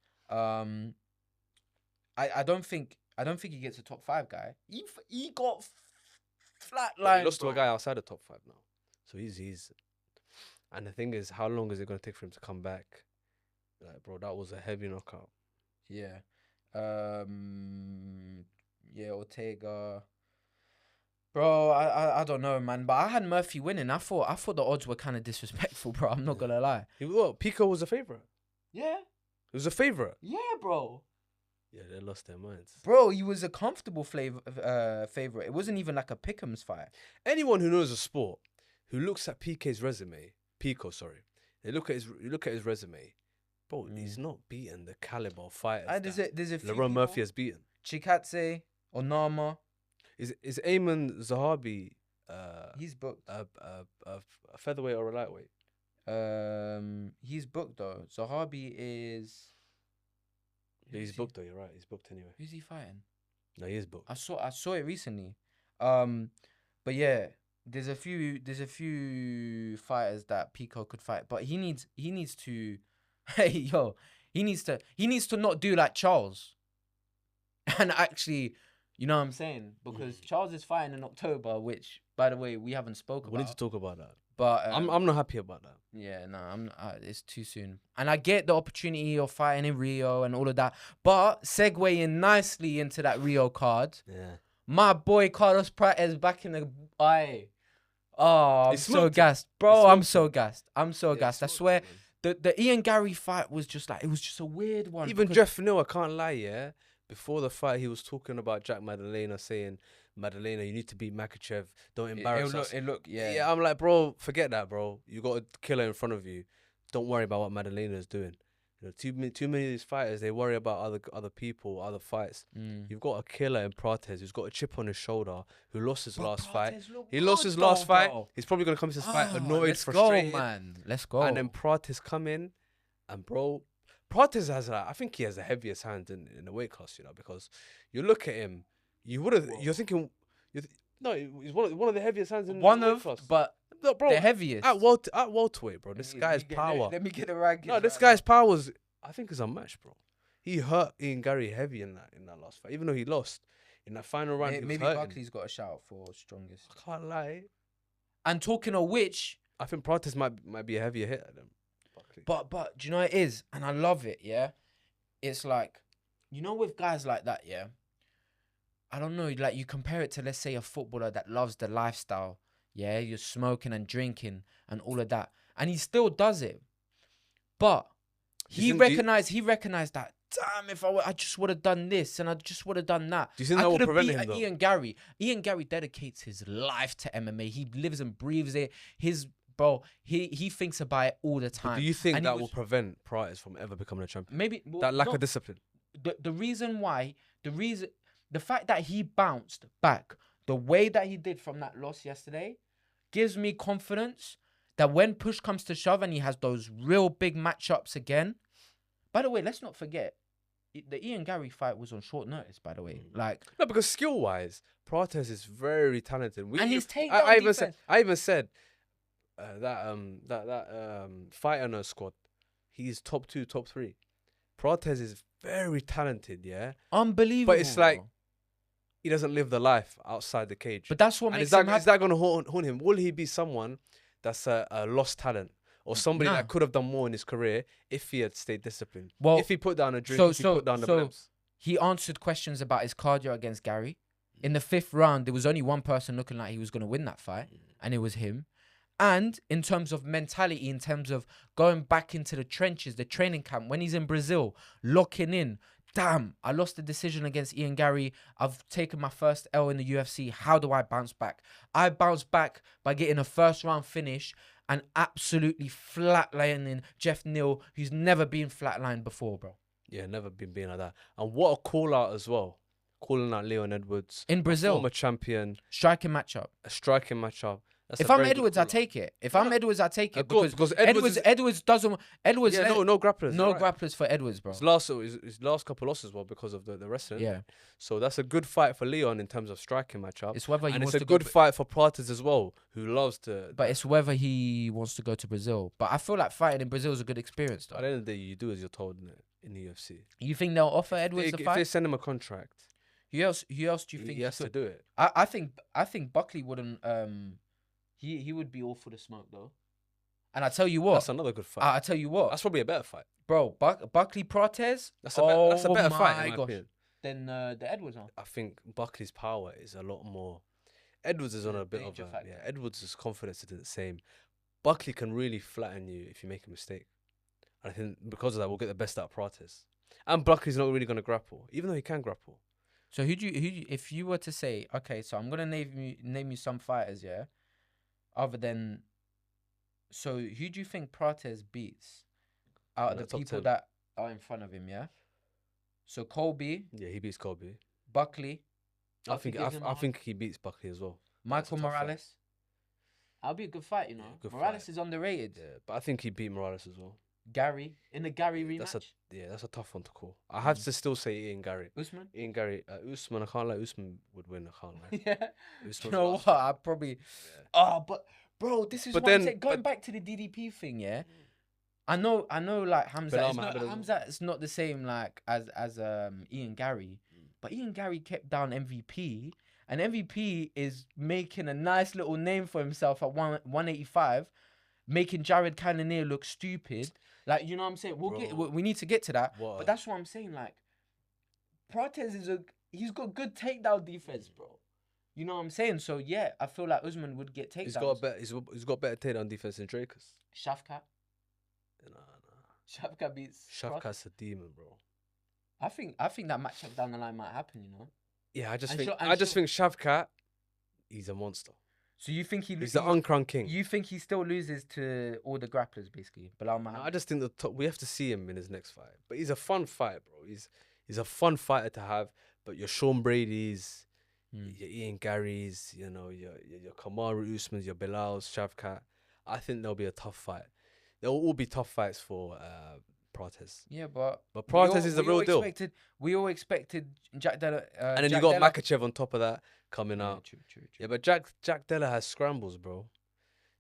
I don't think he gets a top 5 guy. He got flatlined. He lost to a guy outside the top 5 now, so he's. And the thing is, how long is it gonna take for him to come back? Like, bro, that was a heavy knockout. Yeah. Ortega. Bro, I don't know, man. But I had Murphy winning. I thought the odds were kind of disrespectful, bro. I'm not gonna lie. Pico was a favorite. Yeah. It was a favorite. Yeah, bro. Yeah, they lost their minds. Bro, he was a comfortable favorite. It wasn't even like a pick'em's fight. Anyone who knows the sport, who looks at Pico, they look at his resume. Bro, he's not beaten the caliber of fighters there's a few Lerone Murphy has beaten. Chikadze or Nama. Is Ayman Zahabi he's booked. A featherweight or a lightweight? He's booked though. Zahabi is. Yeah, he's booked though. You're right. He's booked anyway. Who's he fighting? No, he is booked. I saw it recently. But yeah, there's a few fighters that Pico could fight, but he needs to. Hey yo, he needs to not do like Charles, and actually. You know what I'm saying? Because Charles is fighting in October, which, by the way, we haven't spoken about. We need to talk about that. But I'm not happy about that. Yeah, no, it's too soon. And I get the opportunity of fighting in Rio and all of that. But segueing nicely into that Rio card, my boy Carlos Prates back in the eye. Oh, I'm so gassed. Bro, I'm so gassed. I swear, the Ian Gary fight was just like, it was just a weird one. Even Jeff Neal, I can't lie, yeah? Before the fight, he was talking about Jack Madalena, saying, Madalena, you need to beat Makachev. Don't embarrass us. Yeah, I'm like, bro, forget that, bro. You got a killer in front of you. Don't worry about what Madalena is doing. Too many of these fighters, they worry about other people, other fights. You've got a killer in Prates who's got a chip on his shoulder, who lost his last fight. He lost his last fight. He's probably going to come to this fight annoyed, frustrated. Let's go, man. Let's go. And then Prates come in, and bro... Prates I think he has the heaviest hand in the weight class, because you look at him, you're thinking, he's one of the heaviest hands in the weight class. But no, bro, the heaviest. At welterweight, bro, this guy's power. Let me get the ranking. No, this guy's power I think is unmatched, bro. He hurt Ian Gary heavy in that last fight, even though he lost in that final round. Maybe Buckley's got a shout for strongest. I can't lie. And talking of which, I think Prates might be a heavier hitter than Buckley. But do you know what it is? And I love it, yeah? It's like, you know, with guys like that, yeah. I don't know, like you compare it to, let's say, a footballer that loves the lifestyle. Yeah, you're smoking and drinking and all of that, and he still does it. But he recognized that. Damn, if I just would have done this and I just would have done that. Do you think that will prevent him though? Ian Gary. Ian Gary dedicates his life to MMA. He lives and breathes it. He thinks about it all the time. But do you think that will prevent Prates from ever becoming a champion? Maybe that lack of discipline. The fact that he bounced back the way that he did from that loss yesterday gives me confidence that when push comes to shove and he has those real big matchups again. By the way, let's not forget, the Ian Gary fight was on short notice, by the way. No, because skill-wise, Prates is very talented. His takedown defense. I even said that fight on a squad, he's top 2, top 3. Prates is very talented, yeah. Unbelievable. But it's like he doesn't live the life outside the cage. But that's what makes him happy. Is that going to haunt him? Will he be someone that's a lost talent? Or somebody that could have done more in his career if he had stayed disciplined. Well, if he put down a drink, if he put down the blips. He answered questions about his cardio against Gary. In the 5th round, there was only one person looking like he was going to win that fight, and it was him. And in terms of mentality, in terms of going back into the trenches, the training camp, when he's in Brazil, locking in, damn, I lost the decision against Ian Gary. I've taken my first L in the UFC. How do I bounce back? I bounced back by getting a 1st round finish and absolutely flatlining Jeff Neal, who's never been flatlined before, bro. Yeah, never been being like that. And what a call out as well. Calling out Leon Edwards. In Brazil. Former champion. Striking matchup. A striking matchup. If I'm Edwards, I take it. Edwards, I take it. Because Edwards doesn't... Edwards... Yeah, no grapplers. No grapplers for Edwards, bro. His last couple losses were because of the wrestling. Yeah. So that's a good fight for Leon in terms of striking matchup. It's whether it's a good fight for Prates as well, who loves to... But it's whether he wants to go to Brazil. But I feel like fighting in Brazil is a good experience, though. At the end of the day, you do as you're told in the UFC. You think they'll offer Edwards the fight? If they send him a contract... Who else do you think he has to do it? I think Buckley wouldn't... He would be all for the smoke, though. And I tell you what... That's another good fight. I tell you what... That's probably a better fight. Bro, Buckley Prates... That's a better fight, in my opinion. Than the Edwards one. I think Buckley's power is a lot more... Edwards is on a bit of a... factor. Yeah, Edwards' confidence isn't the same. Buckley can really flatten you if you make a mistake. And I think because of that, we'll get the best out of Prates. And Buckley's not really going to grapple, even though he can grapple. So if you were to say, okay, so I'm going to name you some fighters, yeah? Other than... So who do you think Prates beats out of the people 10. that are in front of him, yeah? So Colby. Yeah, he beats Colby. Buckley. I think he beats Buckley as well. Michael Morales. That'll be a good fight, you know. Morales is underrated. Yeah, but I think he beat Morales as well. Gary in the Gary rematch. That's a tough one to call. I have to still say Ian Gary. Usman. Ian Gary. Usman. I can't lie. Usman would win. I can't lie. Yeah. You know what? I probably. Yeah. Oh, but bro, this is what I'm saying. Going back to the DDP thing, yeah. I know. Like Khamzat is not the same like as Ian Gary, but Ian Gary kept down MVP, and MVP is making a nice little name for himself at 185, making Jared Cannonier look stupid. Like, you know what I'm saying? We need to get to that. But that's what I'm saying. Like, Prates he's got good takedown defense, bro. You know what I'm saying? So yeah, I feel like Usman would get takedowns. He's got better takedown defense than Drakus. Shavkat. Nah. Shavkat beats. Shavkat's a demon, bro. I think that matchup down the line might happen. You know. Yeah, I just think Shavkat, he's a monster. So you think he's the uncrowned king? You think he still loses to all the grapplers, basically? I just think we have to see him in his next fight. But he's a fun fight, bro. He's a fun fighter to have. But your Sean Brady's, your Ian Gary's, you know, your Kamaru Usman's, your Bilal's, Shavkat. I think there'll be a tough fight. There will all be tough fights for Prates. Yeah, but Prates is the real deal. We all expected Jack Della. And then you got Makachev on top of that coming out. True. Yeah, but Jack Della has scrambles, bro.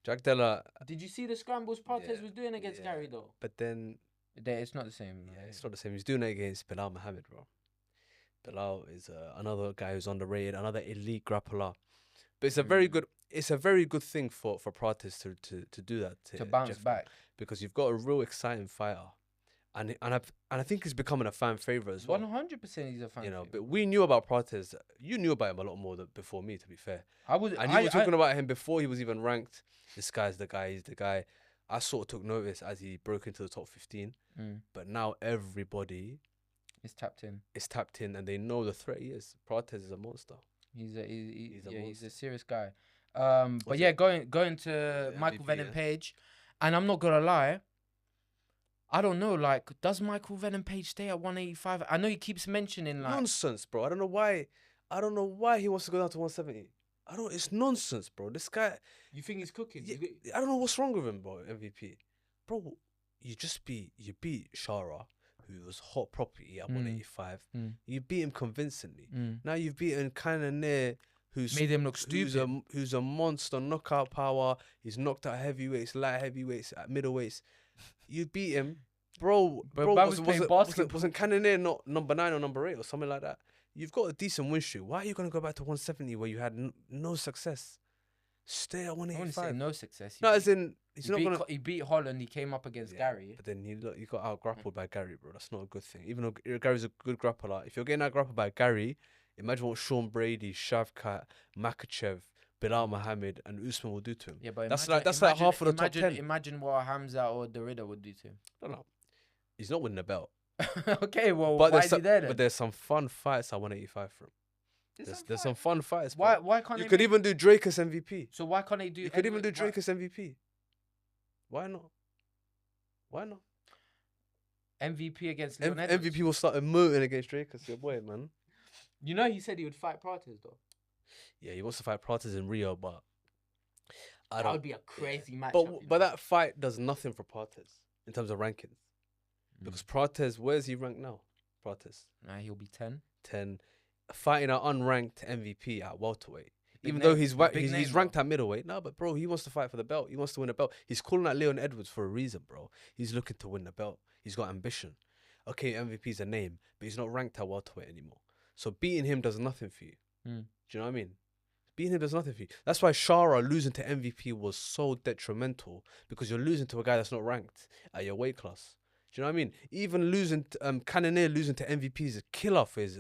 Jack Della. Did you see the scrambles Prates was doing against Gary though? But then it's not the same. Yeah, it's not the same. He's doing it against Bilal Muhammad, bro. Bilal is another guy who's underrated, another elite grappler. But it's a very good thing for Prates to do that. To bounce back. Because you've got a real exciting fighter. and I think he's becoming a fan favorite as well. 100% he's a fan. You know, but we knew about Prates. You knew about him a lot more before me, to be fair. You were talking about him before he was even ranked. This guy's the guy. He's the guy. I sort of took notice as he broke into the top 15. But now everybody is tapped in. And they know the threat he is. Prates is a monster. He's a serious guy. But yeah, going to Michael Venom Page, and I'm not gonna lie. I don't know, like, does Michael Venom Page stay at 185? I know he keeps mentioning like nonsense, bro. I don't know why he wants to go down to 170. It's nonsense, bro. This guy. You think he's cooking? Yeah, I don't know what's wrong with him, bro. MVP, bro. You beat Shara, who was hot property at 185. You beat him convincingly. Now you've beaten kind of near. Who's made him look stupid? Who's a monster knockout power? He's knocked out heavyweights, light heavyweights, at middleweights. You beat him, bro. Wasn't Cannonier not number 9 or number 8 or something like that? You've got a decent win streak. Why are you gonna go back to 170 where you had no success? Stay at 185. I wouldn't say no success. As in he beat Holland. He came up against Gary, but then he got out grappled by Gary, bro. That's not a good thing. Even though Gary's a good grappler, if you're getting out grappled by Gary, imagine what Sean Brady, Shavkat, Makachev, Bilal Muhammad, and Usman will do to him. Yeah, but that's like half of the top 10. Imagine what Khamzat or Derrida would do to him. No, he's not winning the belt. Okay, well, why is he there then? But there's some fun fights at 185 for him. There's some fun fights. Why can't you could even do Drake as MVP? So why can't they do? You could even do Drake as MVP. Why not? MVP against Leon Edwards. MVP will start emoting against Drake as your boy, man. You know, he said he would fight Prates though. Yeah, he wants to fight Prates in Rio, but that would be a crazy match. But that fight does nothing for Prates in terms of rankings. Because Prates, where's he ranked now? Prates. Nah, he'll be 10. 10. Fighting an unranked MVP at welterweight. Even though he's ranked at middleweight. No, but bro, he wants to fight for the belt. He wants to win a belt. He's calling out Leon Edwards for a reason, bro. He's looking to win the belt. He's got ambition. Okay, MVP's a name, but he's not ranked at welterweight anymore. So beating him does nothing for you. Do you know what I mean? Beating him does nothing for you. That's why Shara losing to MVP was so detrimental, because you're losing to a guy that's not ranked at your weight class. Do you know what I mean? Even losing, Cannonier losing to MVP is a killer for his,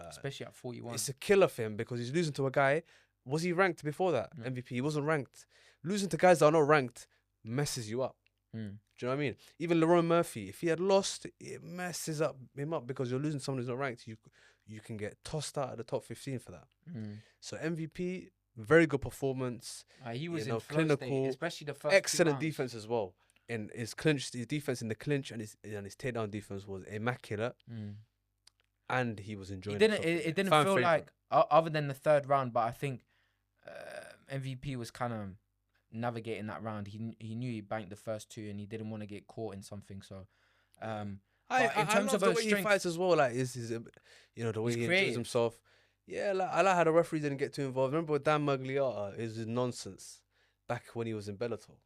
especially at 41. It's a killer for him because he's losing to a guy. Was he ranked before that? MVP, he wasn't ranked. Losing to guys that are not ranked messes you up. Do you know what I mean? Even Lerone Murphy, if he had lost, it messes him up because you're losing someone who's not ranked. You can get tossed out of the top 15 for that. So MVP, very good performance. He was in clinical, state, especially the first excellent defense as well. And his defense in the clinch and his takedown defense was immaculate. And he was enjoying it. It didn't feel like, other than the third round, but I think MVP was kind of navigating that round. He knew he banked the first 2 and he didn't want to get caught in something. So, in terms of the way he fights as well, like is the way he enjoys himself. Yeah, I like how the referee didn't get too involved. Remember with Dan Magliata, his nonsense back when he was in Bellator,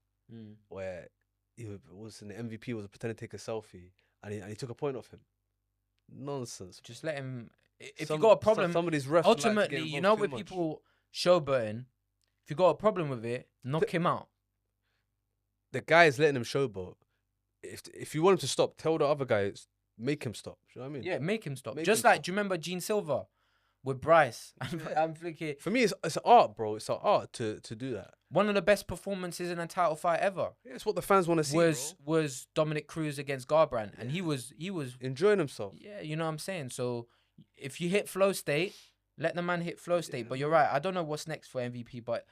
where he was in the MVP was pretending to take a selfie and he took a point off him. Nonsense. Just let him. If you got a problem, some of these refs ultimately, you know, with people showboating, if you got a problem with it, knock him out. The guy is letting him showboat. If you want him to stop, tell the other guys, make him stop. Do you know what I mean? Yeah, make him stop. Just like, do you remember Gene Silva with Bryce? I'm thinking. For me, it's an art, bro. It's an art to do that. One of the best performances in a title fight ever. Yeah, it's what the fans want to see. Was Dominic Cruz against Garbrandt, and he was enjoying himself. Yeah, you know what I'm saying. So if you hit flow state, let the man hit flow state. But you're right. I don't know what's next for MVP, but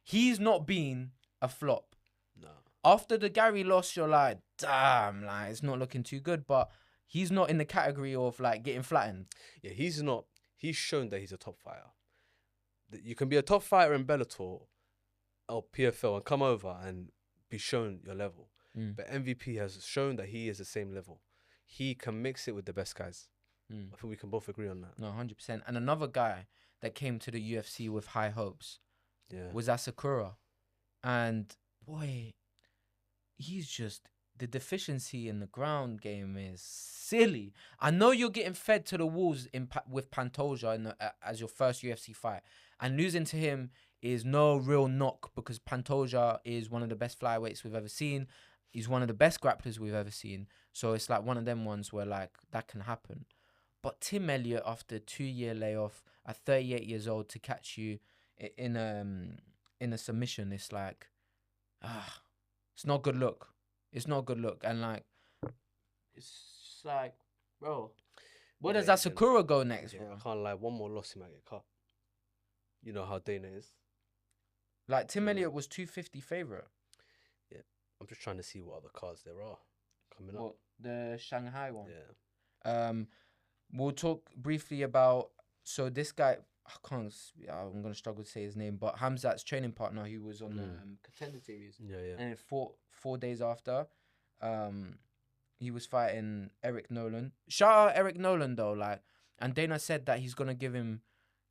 he's not been a flop. No. After the Gary loss, you're like, damn, like it's not looking too good. But he's not in the category of like getting flattened. Yeah, he's not. He's shown that he's a top fighter. You can be a top fighter in Bellator or PFL and come over and be shown your level. But MVP has shown that he is the same level. He can mix it with the best guys. I think we can both agree on that. No, 100%. And another guy that came to the UFC with high hopes was Asakura. And boy, he's just, the deficiency in the ground game is silly. I know you're getting fed to the wolves with Pantoja as your first UFC fight. And losing to him is no real knock because Pantoja is one of the best flyweights we've ever seen. He's one of the best grapplers we've ever seen. So it's like one of them ones where like that can happen. But Tim Elliott, after a 2-year layoff at 38 years old, to catch you in a submission, it's like, it's not a good look. It's not a good look. And like, it's like, bro, where does that Sakura go next, bro? I can't lie. One more loss, he might get cut. You know how Dana is. Like, Tim Elliott was 250 favorite. Yeah, I'm just trying to see what other cards there are coming up. What, the Shanghai one? Yeah. We'll talk briefly about, so this guy, I'm gonna struggle to say his name, but Khamzat's training partner, he was on the Contender Series. Yeah. And it fought 4 days after. He was fighting Eric Nolan. Shout out Eric Nolan though, like, and Dana said that he's gonna give him,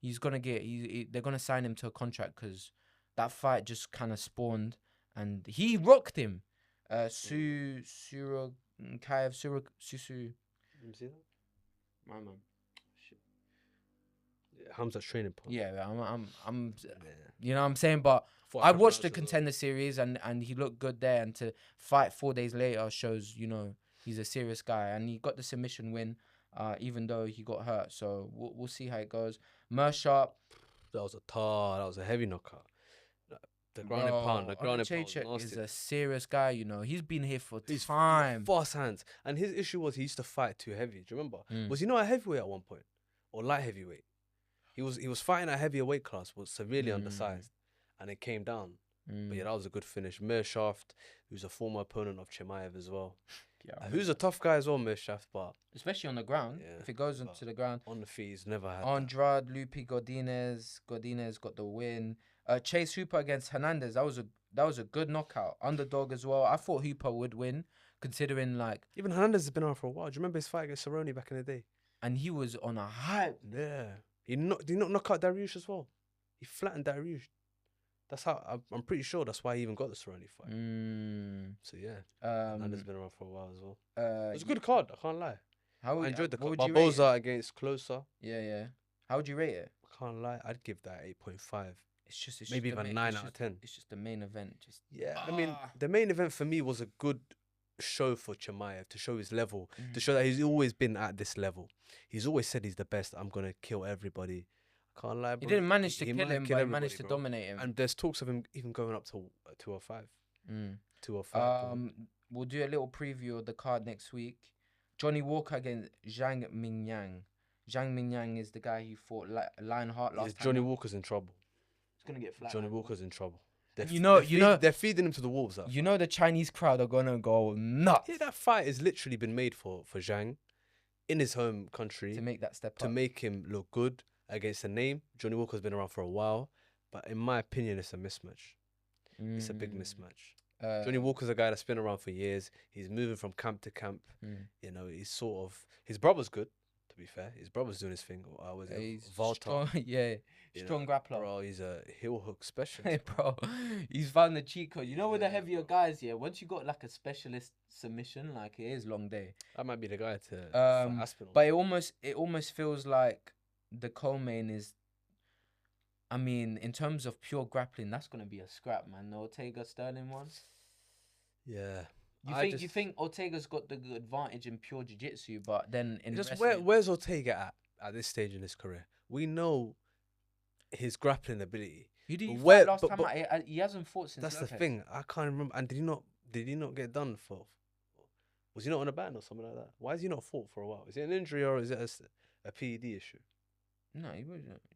they're gonna sign him to a contract because that fight just kind of spawned, and he rocked him. Susu. Let me see that. My man. Shit. Yeah, Khamzat's training partner. Yeah, I'm you know what I'm saying? But I watched the Contender Series and he looked good there, and to fight 4 days later shows, you know, he's a serious guy, and he got the submission win, even though he got hurt. So we'll see how it goes. Mershaw, that was a heavy knockout. The ground and pound was nasty. Is a serious guy, you know. He's been here for time. Fast hands. And his issue was he used to fight too heavy. Do you remember? Was he not a heavyweight at one point? Or light heavyweight? He was fighting at heavier weight class, was severely undersized. And it came down. But yeah, that was a good finish. Mershaft, who's a former opponent of Chimaev as well. Yeah, who's a tough guy as well, Mershaft, but especially on the ground. Yeah, if it goes into the ground. On the feet, he's never had Andrade, Lupi, Godinez got the win. Chase Hooper against Hernandez, that was a good knockout. Underdog as well. I thought Hooper would win, considering like even Hernandez has been on for a while. Do you remember his fight against Cerrone back in the day? And he was on a hype. Yeah, did he not knock out Dariush as well? He flattened Dariush. That's how I'm pretty sure that's why he even got the Cerrone fight. So yeah, Hernandez has been around for a while as well. It was a good card. I can't lie. I enjoyed the card. Barboza against Closer. Yeah. How would you rate it? I can't lie. I'd give that 8.5. It's just maybe even 9 out of 10. It's just the main event. I mean, the main event for me was a good show for Chimaev, to show his level, to show that he's always been at this level. He's always said he's the best. I'm gonna kill everybody. I can't lie, bro. He didn't manage to kill him, but he managed to dominate him. And there's talks of him even going up to 205. 205. We'll do a little preview of the card next week. Johnny Walker against Zhang Mingyang. Zhang Mingyang is the guy who fought Lionheart last time. Johnny Walker's in trouble. Gonna get flat. Johnny Walker's in trouble. They're feeding him to the wolves. You know the Chinese crowd are gonna go nuts. Yeah, that fight has literally been made for Zhang in his home country to make that step up, to make him look good against a name. Johnny Walker's been around for a while, but in my opinion, it's a mismatch. It's a big mismatch. Johnny Walker's a guy that's been around for years. He's moving from camp to camp. You know, he's sort of his brother's good. To be fair, his brother's doing his thing. He's strong, strong grappler. Bro, he's a heel hook specialist. Bro, he's found the cheat code. You know, with the heavier guys, once you got like a specialist submission, like it is long day. That might be the guy to Aspinall. But it almost feels like the co-main is. I mean, in terms of pure grappling, that's gonna be a scrap, man. The Ortega Sterling one. Yeah. You think Ortega's got the advantage in pure jiu-jitsu, but then in where's Ortega at this stage in his career? We know his grappling ability. Who did he fight last time? He hasn't fought since. That's Lopez. the thing. I can't remember. And did he not get done for? Was he not on a ban or something like that? Why has he not fought for a while? Is it an injury or is it a PED issue? No, he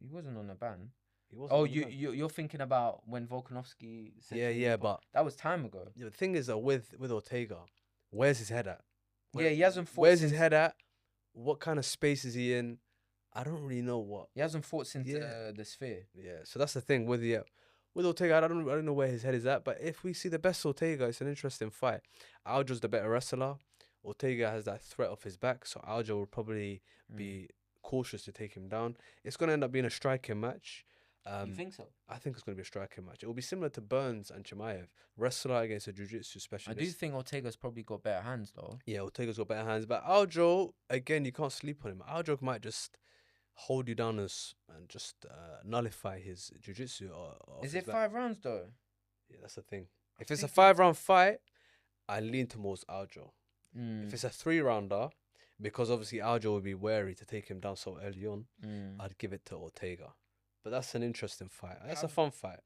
wasn't on a ban. You're thinking about when Volkanovski said but that was time ago. Yeah, the thing is that with Ortega, where's his head at? He hasn't fought. Where's his head at? What kind of space is he in? I don't really know what. He hasn't fought since the Sphere. Yeah, so that's the thing with Ortega. I don't know where his head is at. But if we see the best Ortega, it's an interesting fight. Aljo's the better wrestler. Ortega has that threat off his back, so Aljo will probably be cautious to take him down. It's gonna end up being a striking match. You think so? I think it's going to be a striking match. It will be similar to Burns and Chimaev. Wrestler against a jiu-jitsu specialist. I do think Ortega's probably got better hands, though. Yeah, Ortega's got better hands. But Aljo, again, you can't sleep on him. Aljo might just hold you down and just nullify his jiu-jitsu. Is it 5 rounds, though? Yeah, that's the thing. If it's a 5-round fight, I lean towards Aljo. If it's a 3-rounder, because obviously Aljo would be wary to take him down so early on, I'd give it to Ortega. But that's an interesting fight. That's a fun fight.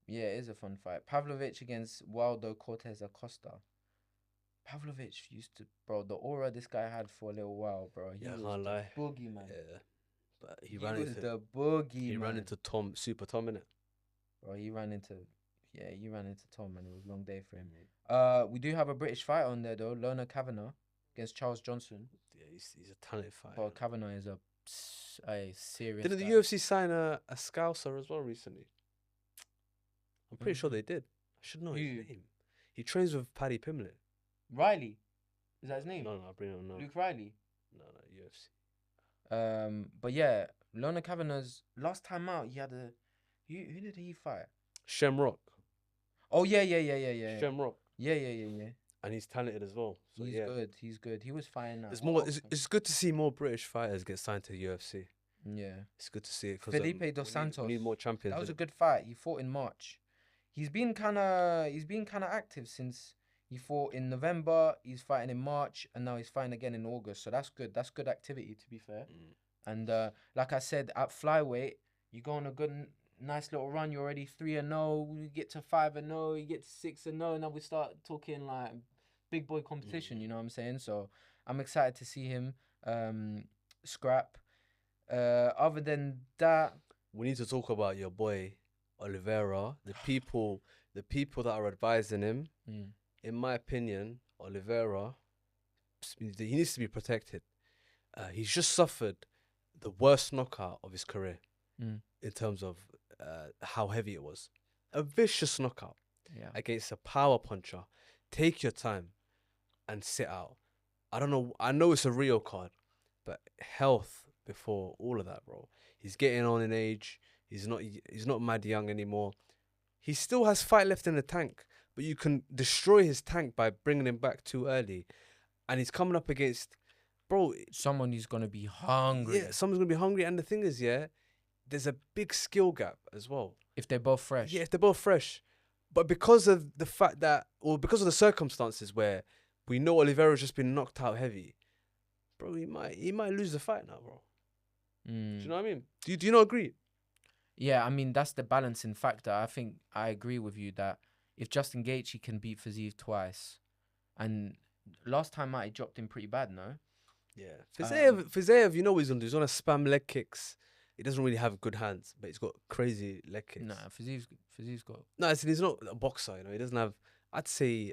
Yeah, it is a fun fight. Pavlovich against Waldo Cortez Acosta. Pavlovich used to, bro, the aura this guy had for a little while, bro. He was the boogie, man. Yeah. But he ran into Super Tom, innit? Bro, he ran into Tom, man. It was a long day for him. We do have a British fight on there, though. Lona Kavanagh against Charles Johnson. Yeah, he's a talented fighter. Bro, Kavanagh is a serious Didn't the guy. UFC sign a Scouser as well recently? I'm pretty sure they did. I should know his name. He trains with Paddy Pimblett. Riley. Is that his name? No, I bring it on. No. Luke Riley? No, UFC. But yeah, Lona Kavanagh's last time out, he had a... Who did he fight? Shamrock. Oh, yeah. Shamrock. Yeah. And he's talented as well. So He's good. He was fighting now. It's good to see more British fighters get signed to the UFC. Yeah. It's good to see it. Felipe Dos Santos. We need more champions. That was a good fight. He fought in March. He's been kind of active since he fought in November. He's fighting in March, and now he's fighting again in August. So that's good. That's good activity, to be fair. And like I said, at flyweight, you go on a good, nice little run. You're already 3-0. You get to 5-0. You get to 6-0. Now we start talking like big boy competition. You know what I'm saying? So I'm excited to see him scrap. Other than that, we need to talk about your boy Oliveira. The people that are advising him. In my opinion, Oliveira, he needs to be protected. He's just suffered the worst knockout of his career in terms of how heavy it was. A vicious knockout against a power puncher. Take your time and sit out. I don't know. I know it's a Rio card, but health before all of that, bro. He's getting on in age. He's not mad young anymore. He still has fight left in the tank, but you can destroy his tank by bringing him back too early. And he's coming up against, bro, someone who's going to be hungry. Yeah, someone's going to be hungry. And the thing is, there's a big skill gap as well. If they're both fresh. Yeah, if they're both fresh. But because of the fact that, or because of the circumstances where we know Oliveira's just been knocked out heavy, bro, he might lose the fight now, bro. Do you know what I mean? Do you not agree? Yeah, I mean, that's the balancing factor. I think I agree with you that if Justin Gaethje can beat Fiziev twice, and last time out he dropped him pretty bad, no? Yeah. Fiziev, you know what he's going to do? He's going to spam leg kicks. He doesn't really have good hands, but he's got crazy leg kicks. Nah, Fiziev's got... No, he's not a boxer, you know. He doesn't have... I'd say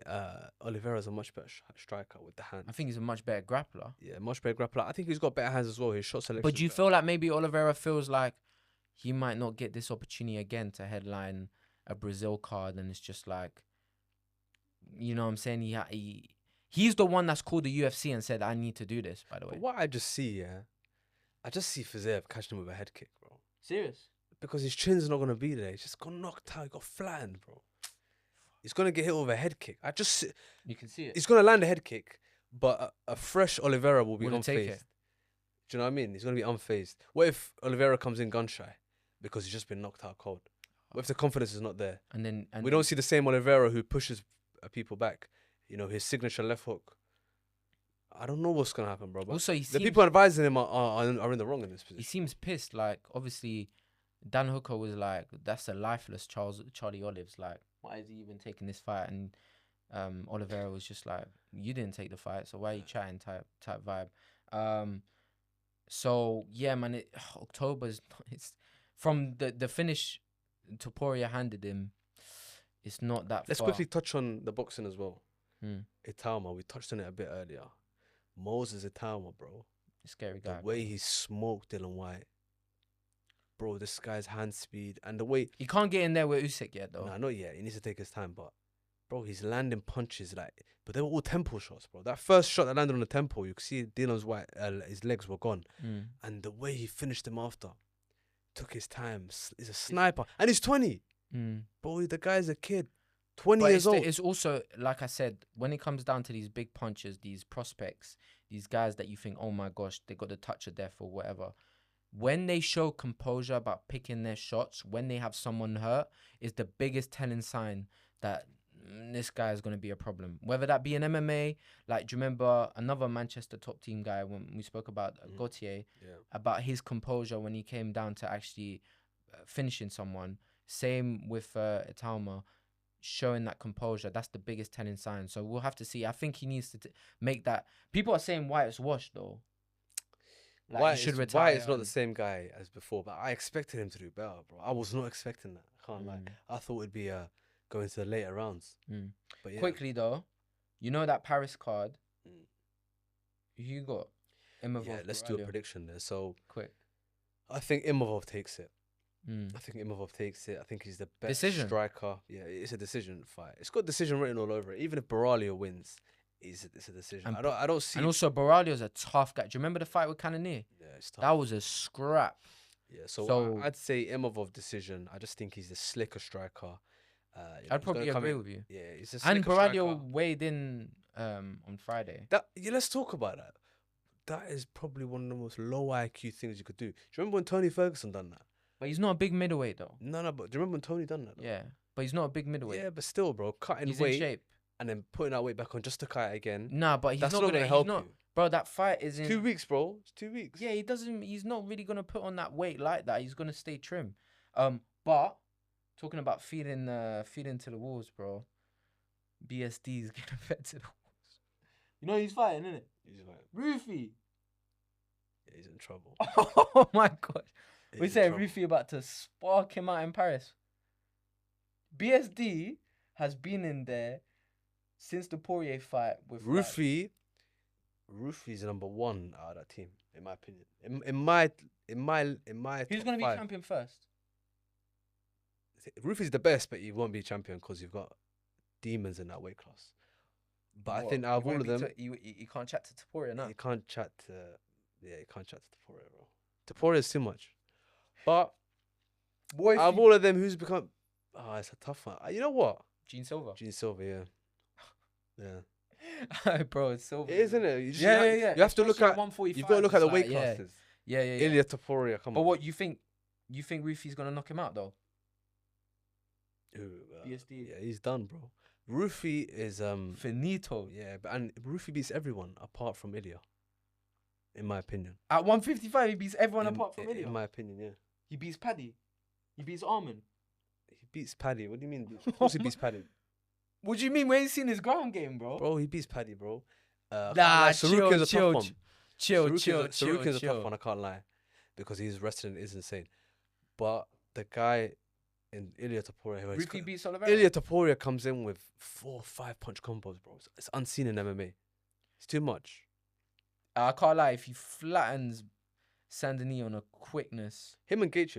Oliveira's a much better striker with the hands. I think he's a much better grappler. Yeah, much better grappler. I think he's got better hands as well. His shot selection. But do you feel like maybe Oliveira feels like he might not get this opportunity again to headline a Brazil card, and it's just like, you know what I'm saying? He's the one that's called the UFC and said, I need to do this, by the way. But what I just see, I just see Fiziev catching him with a head kick, bro. Serious? Because his chin's not going to be there. He's just got knocked out. He got flattened, bro. He's going to get hit with a head kick. You can see it. He's going to land a head kick, but a fresh Oliveira will be unfazed. Do you know what I mean? He's going to be unfazed. What if Oliveira comes in gun shy because he's just been knocked out cold? What if the confidence is not there? And we don't see the same Oliveira who pushes people back. You know, his signature left hook. I don't know what's going to happen, bro. But also, the people advising him are in the wrong in this position. He seems pissed. Like, obviously, Dan Hooker was like, that's a lifeless Charlie Olives. Like, why is he even taking this fight? And Oliveira was just like, you didn't take the fight, so why are you chatting type vibe. So, yeah, man, October's... It's from the finish Topuria handed him, it's not that Let's far. quickly touch on the boxing as well. Itauma, we touched on it a bit earlier. Moses Itauma, bro. Scary guy. The way he smoked Dylan White. Bro, this guy's hand speed and the way... He can't get in there with Usyk yet, though. Nah, not yet. He needs to take his time, but... Bro, he's landing punches like... But they were all temple shots, bro. That first shot that landed on the temple, you could see Dylan's his legs were gone. And the way he finished him after, took his time. He's a sniper. And he's 20. Bro, the guy's a kid. 20 years old. It's also, like I said, when it comes down to these big punches, these prospects, these guys that you think, oh my gosh, they got the touch of death or whatever. When they show composure about picking their shots, when they have someone hurt, is the biggest telling sign that this guy is going to be a problem. Whether that be in MMA, like, do you remember another Manchester top team guy when we spoke about Gauthier, about his composure when he came down to actually finishing someone? Same with Italma, showing that composure. That's the biggest telling sign. So we'll have to see. I think he needs to make that. People are saying Wyatt's washed, though. Like, Wyatt should retire. Wyatt is not the same guy as before, but I expected him to do better, bro. I was not expecting that. I can't lie. I thought it'd be going to the later rounds. But yeah. Quickly though, you know that Paris card. Who you got? Imavov. Yeah, let's do a prediction there. So quick. I think Imavov takes it. I think Imavov takes it. I think he's the best striker. Yeah, it's a decision fight. It's got decision written all over it. Even if Baralio wins, it's a decision. I don't see. And also Baralio's a tough guy. Do you remember the fight with Cannonier? Yeah, it's tough. That was a scrap. Yeah, so I'd say Imavov decision. I just think he's the slicker striker. I'd probably agree with you. Yeah, he's a slicker and Baralio weighed in on Friday. Let's talk about that. That is probably one of the most low IQ things you could do. Do you remember when Tony Ferguson done that? But he's not a big middleweight though. No, but do you remember when Tony done that? Though? Yeah, but he's not a big middleweight. Yeah, but still, bro, cutting he's weight in shape. And then putting that weight back on just to cut it again. Nah, but that's not gonna help you. Bro, that fight is in 2 weeks, bro. It's 2 weeks. Yeah, he's not really gonna put on that weight like that. He's gonna stay trim. But talking about feeding to the wolves, bro. BSD is getting fed to the wolves. You know he's fighting, isn't it? He's fighting. Rufy. Yeah, he's in trouble. Oh my god. We say Rufy about to spark him out in Paris. BSD has been in there since the Poirier fight with Rufy. Rufy's number one out of that team, in my opinion. In my who's gonna be champion first? Rufy's the best, but he won't be champion because you've got demons in that weight class. But I think out of all of them, you can't chat to Topuria now. You can't chat to Topuria, bro. Topuria is too much. But out of all of them, who's become? Oh, it's a tough one. You know what? Gene Silva, yeah. Yeah. Bro, it's Silva. It is, isn't it? Yeah. You have to look at 145. You've got to look at the weight classes. Yeah. Ilya Topuria, come on. But what you think? You think Rufy's gonna knock him out though? BSD. Yeah, he's done, bro. Rufy is finito. Yeah, and Rufy beats everyone apart from Ilya. In my opinion. At 155, he beats everyone apart from Ilya. In my opinion, yeah. He beats Paddy. He beats Armin. He beats Paddy. What do you mean? Of course he beats Paddy. What do you mean? We ain't seen his ground game, bro. Bro, he beats Paddy, bro. Sarukin's a tough one. Sarukin's a tough one, I can't lie. Because his wrestling is insane. But the guy in Ilya Topuria... Rufy beats Oliveira. Ilya Topuria comes in with 4 or 5 punch combos, bro. It's unseen in MMA. It's too much. I can't lie. If he flattens Sandini on a quickness... Him and Gaethje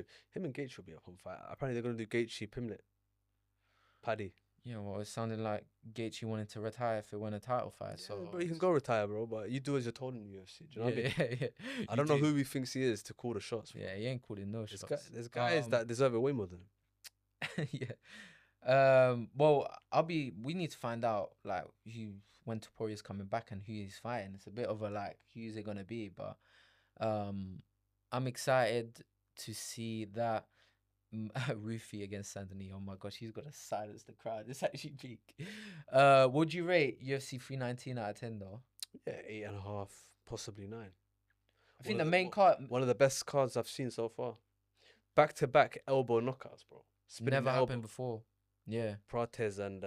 will be up on fight. Apparently they're going to do Gaethje, Pimlet. Paddy. Yeah, well, it sounded like Gaethje wanted to retire if it won a title fight. Yeah, so, but you can go retire, bro. But you do as you're told in the UFC. Do you know what I mean? Yeah. I don't know who he thinks he is to call the shots. Bro. Yeah, he ain't calling no shots. There's guys that deserve it way more than him. Yeah. Well, we need to find out like when Topuria's coming back and who he's fighting. It's a bit of a like, who's it gonna be? But I'm excited to see that. Rufy against Sandini. Oh my gosh, he's gonna silence the crowd. It's actually peak. Would you rate UFC 319 out of 10 though? Yeah, 8.5, possibly 9. I think the main card, one of the best cards I've seen so far. Back-to-back elbow knockouts, bro. Never happened before. Yeah, Prates and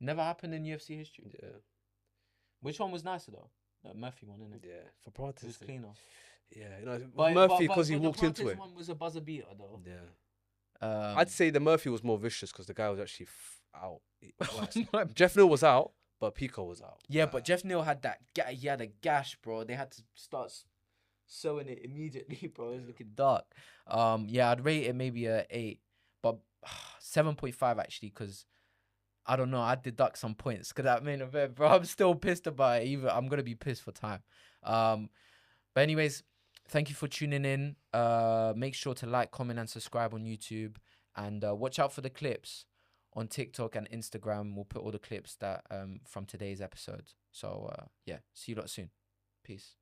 never happened in UFC history. Yeah. Which one was nicer though? The Murphy one, isn't it? Yeah, for Prates. It was cleaner. Yeah, Murphy because he walked into it. One was a buzzer beater though. Yeah. I'd say the Murphy was more vicious because the guy was actually out. Jeff Neal was out, but Pico was out. Yeah, but Jeff Neal had he had a gash, bro. They had to start sewing it immediately, bro. It was looking dark. Yeah, I'd rate it maybe a 8, but 7.5 actually, because I don't know. I'd deduct some points because that main event, bro. I'm still pissed about it. I'm gonna be pissed for time. But anyways. Thank you for tuning in. Make sure to like, comment, and subscribe on YouTube. And watch out for the clips on TikTok and Instagram. We'll put all the clips that from today's episode. So, yeah, see you lot soon. Peace.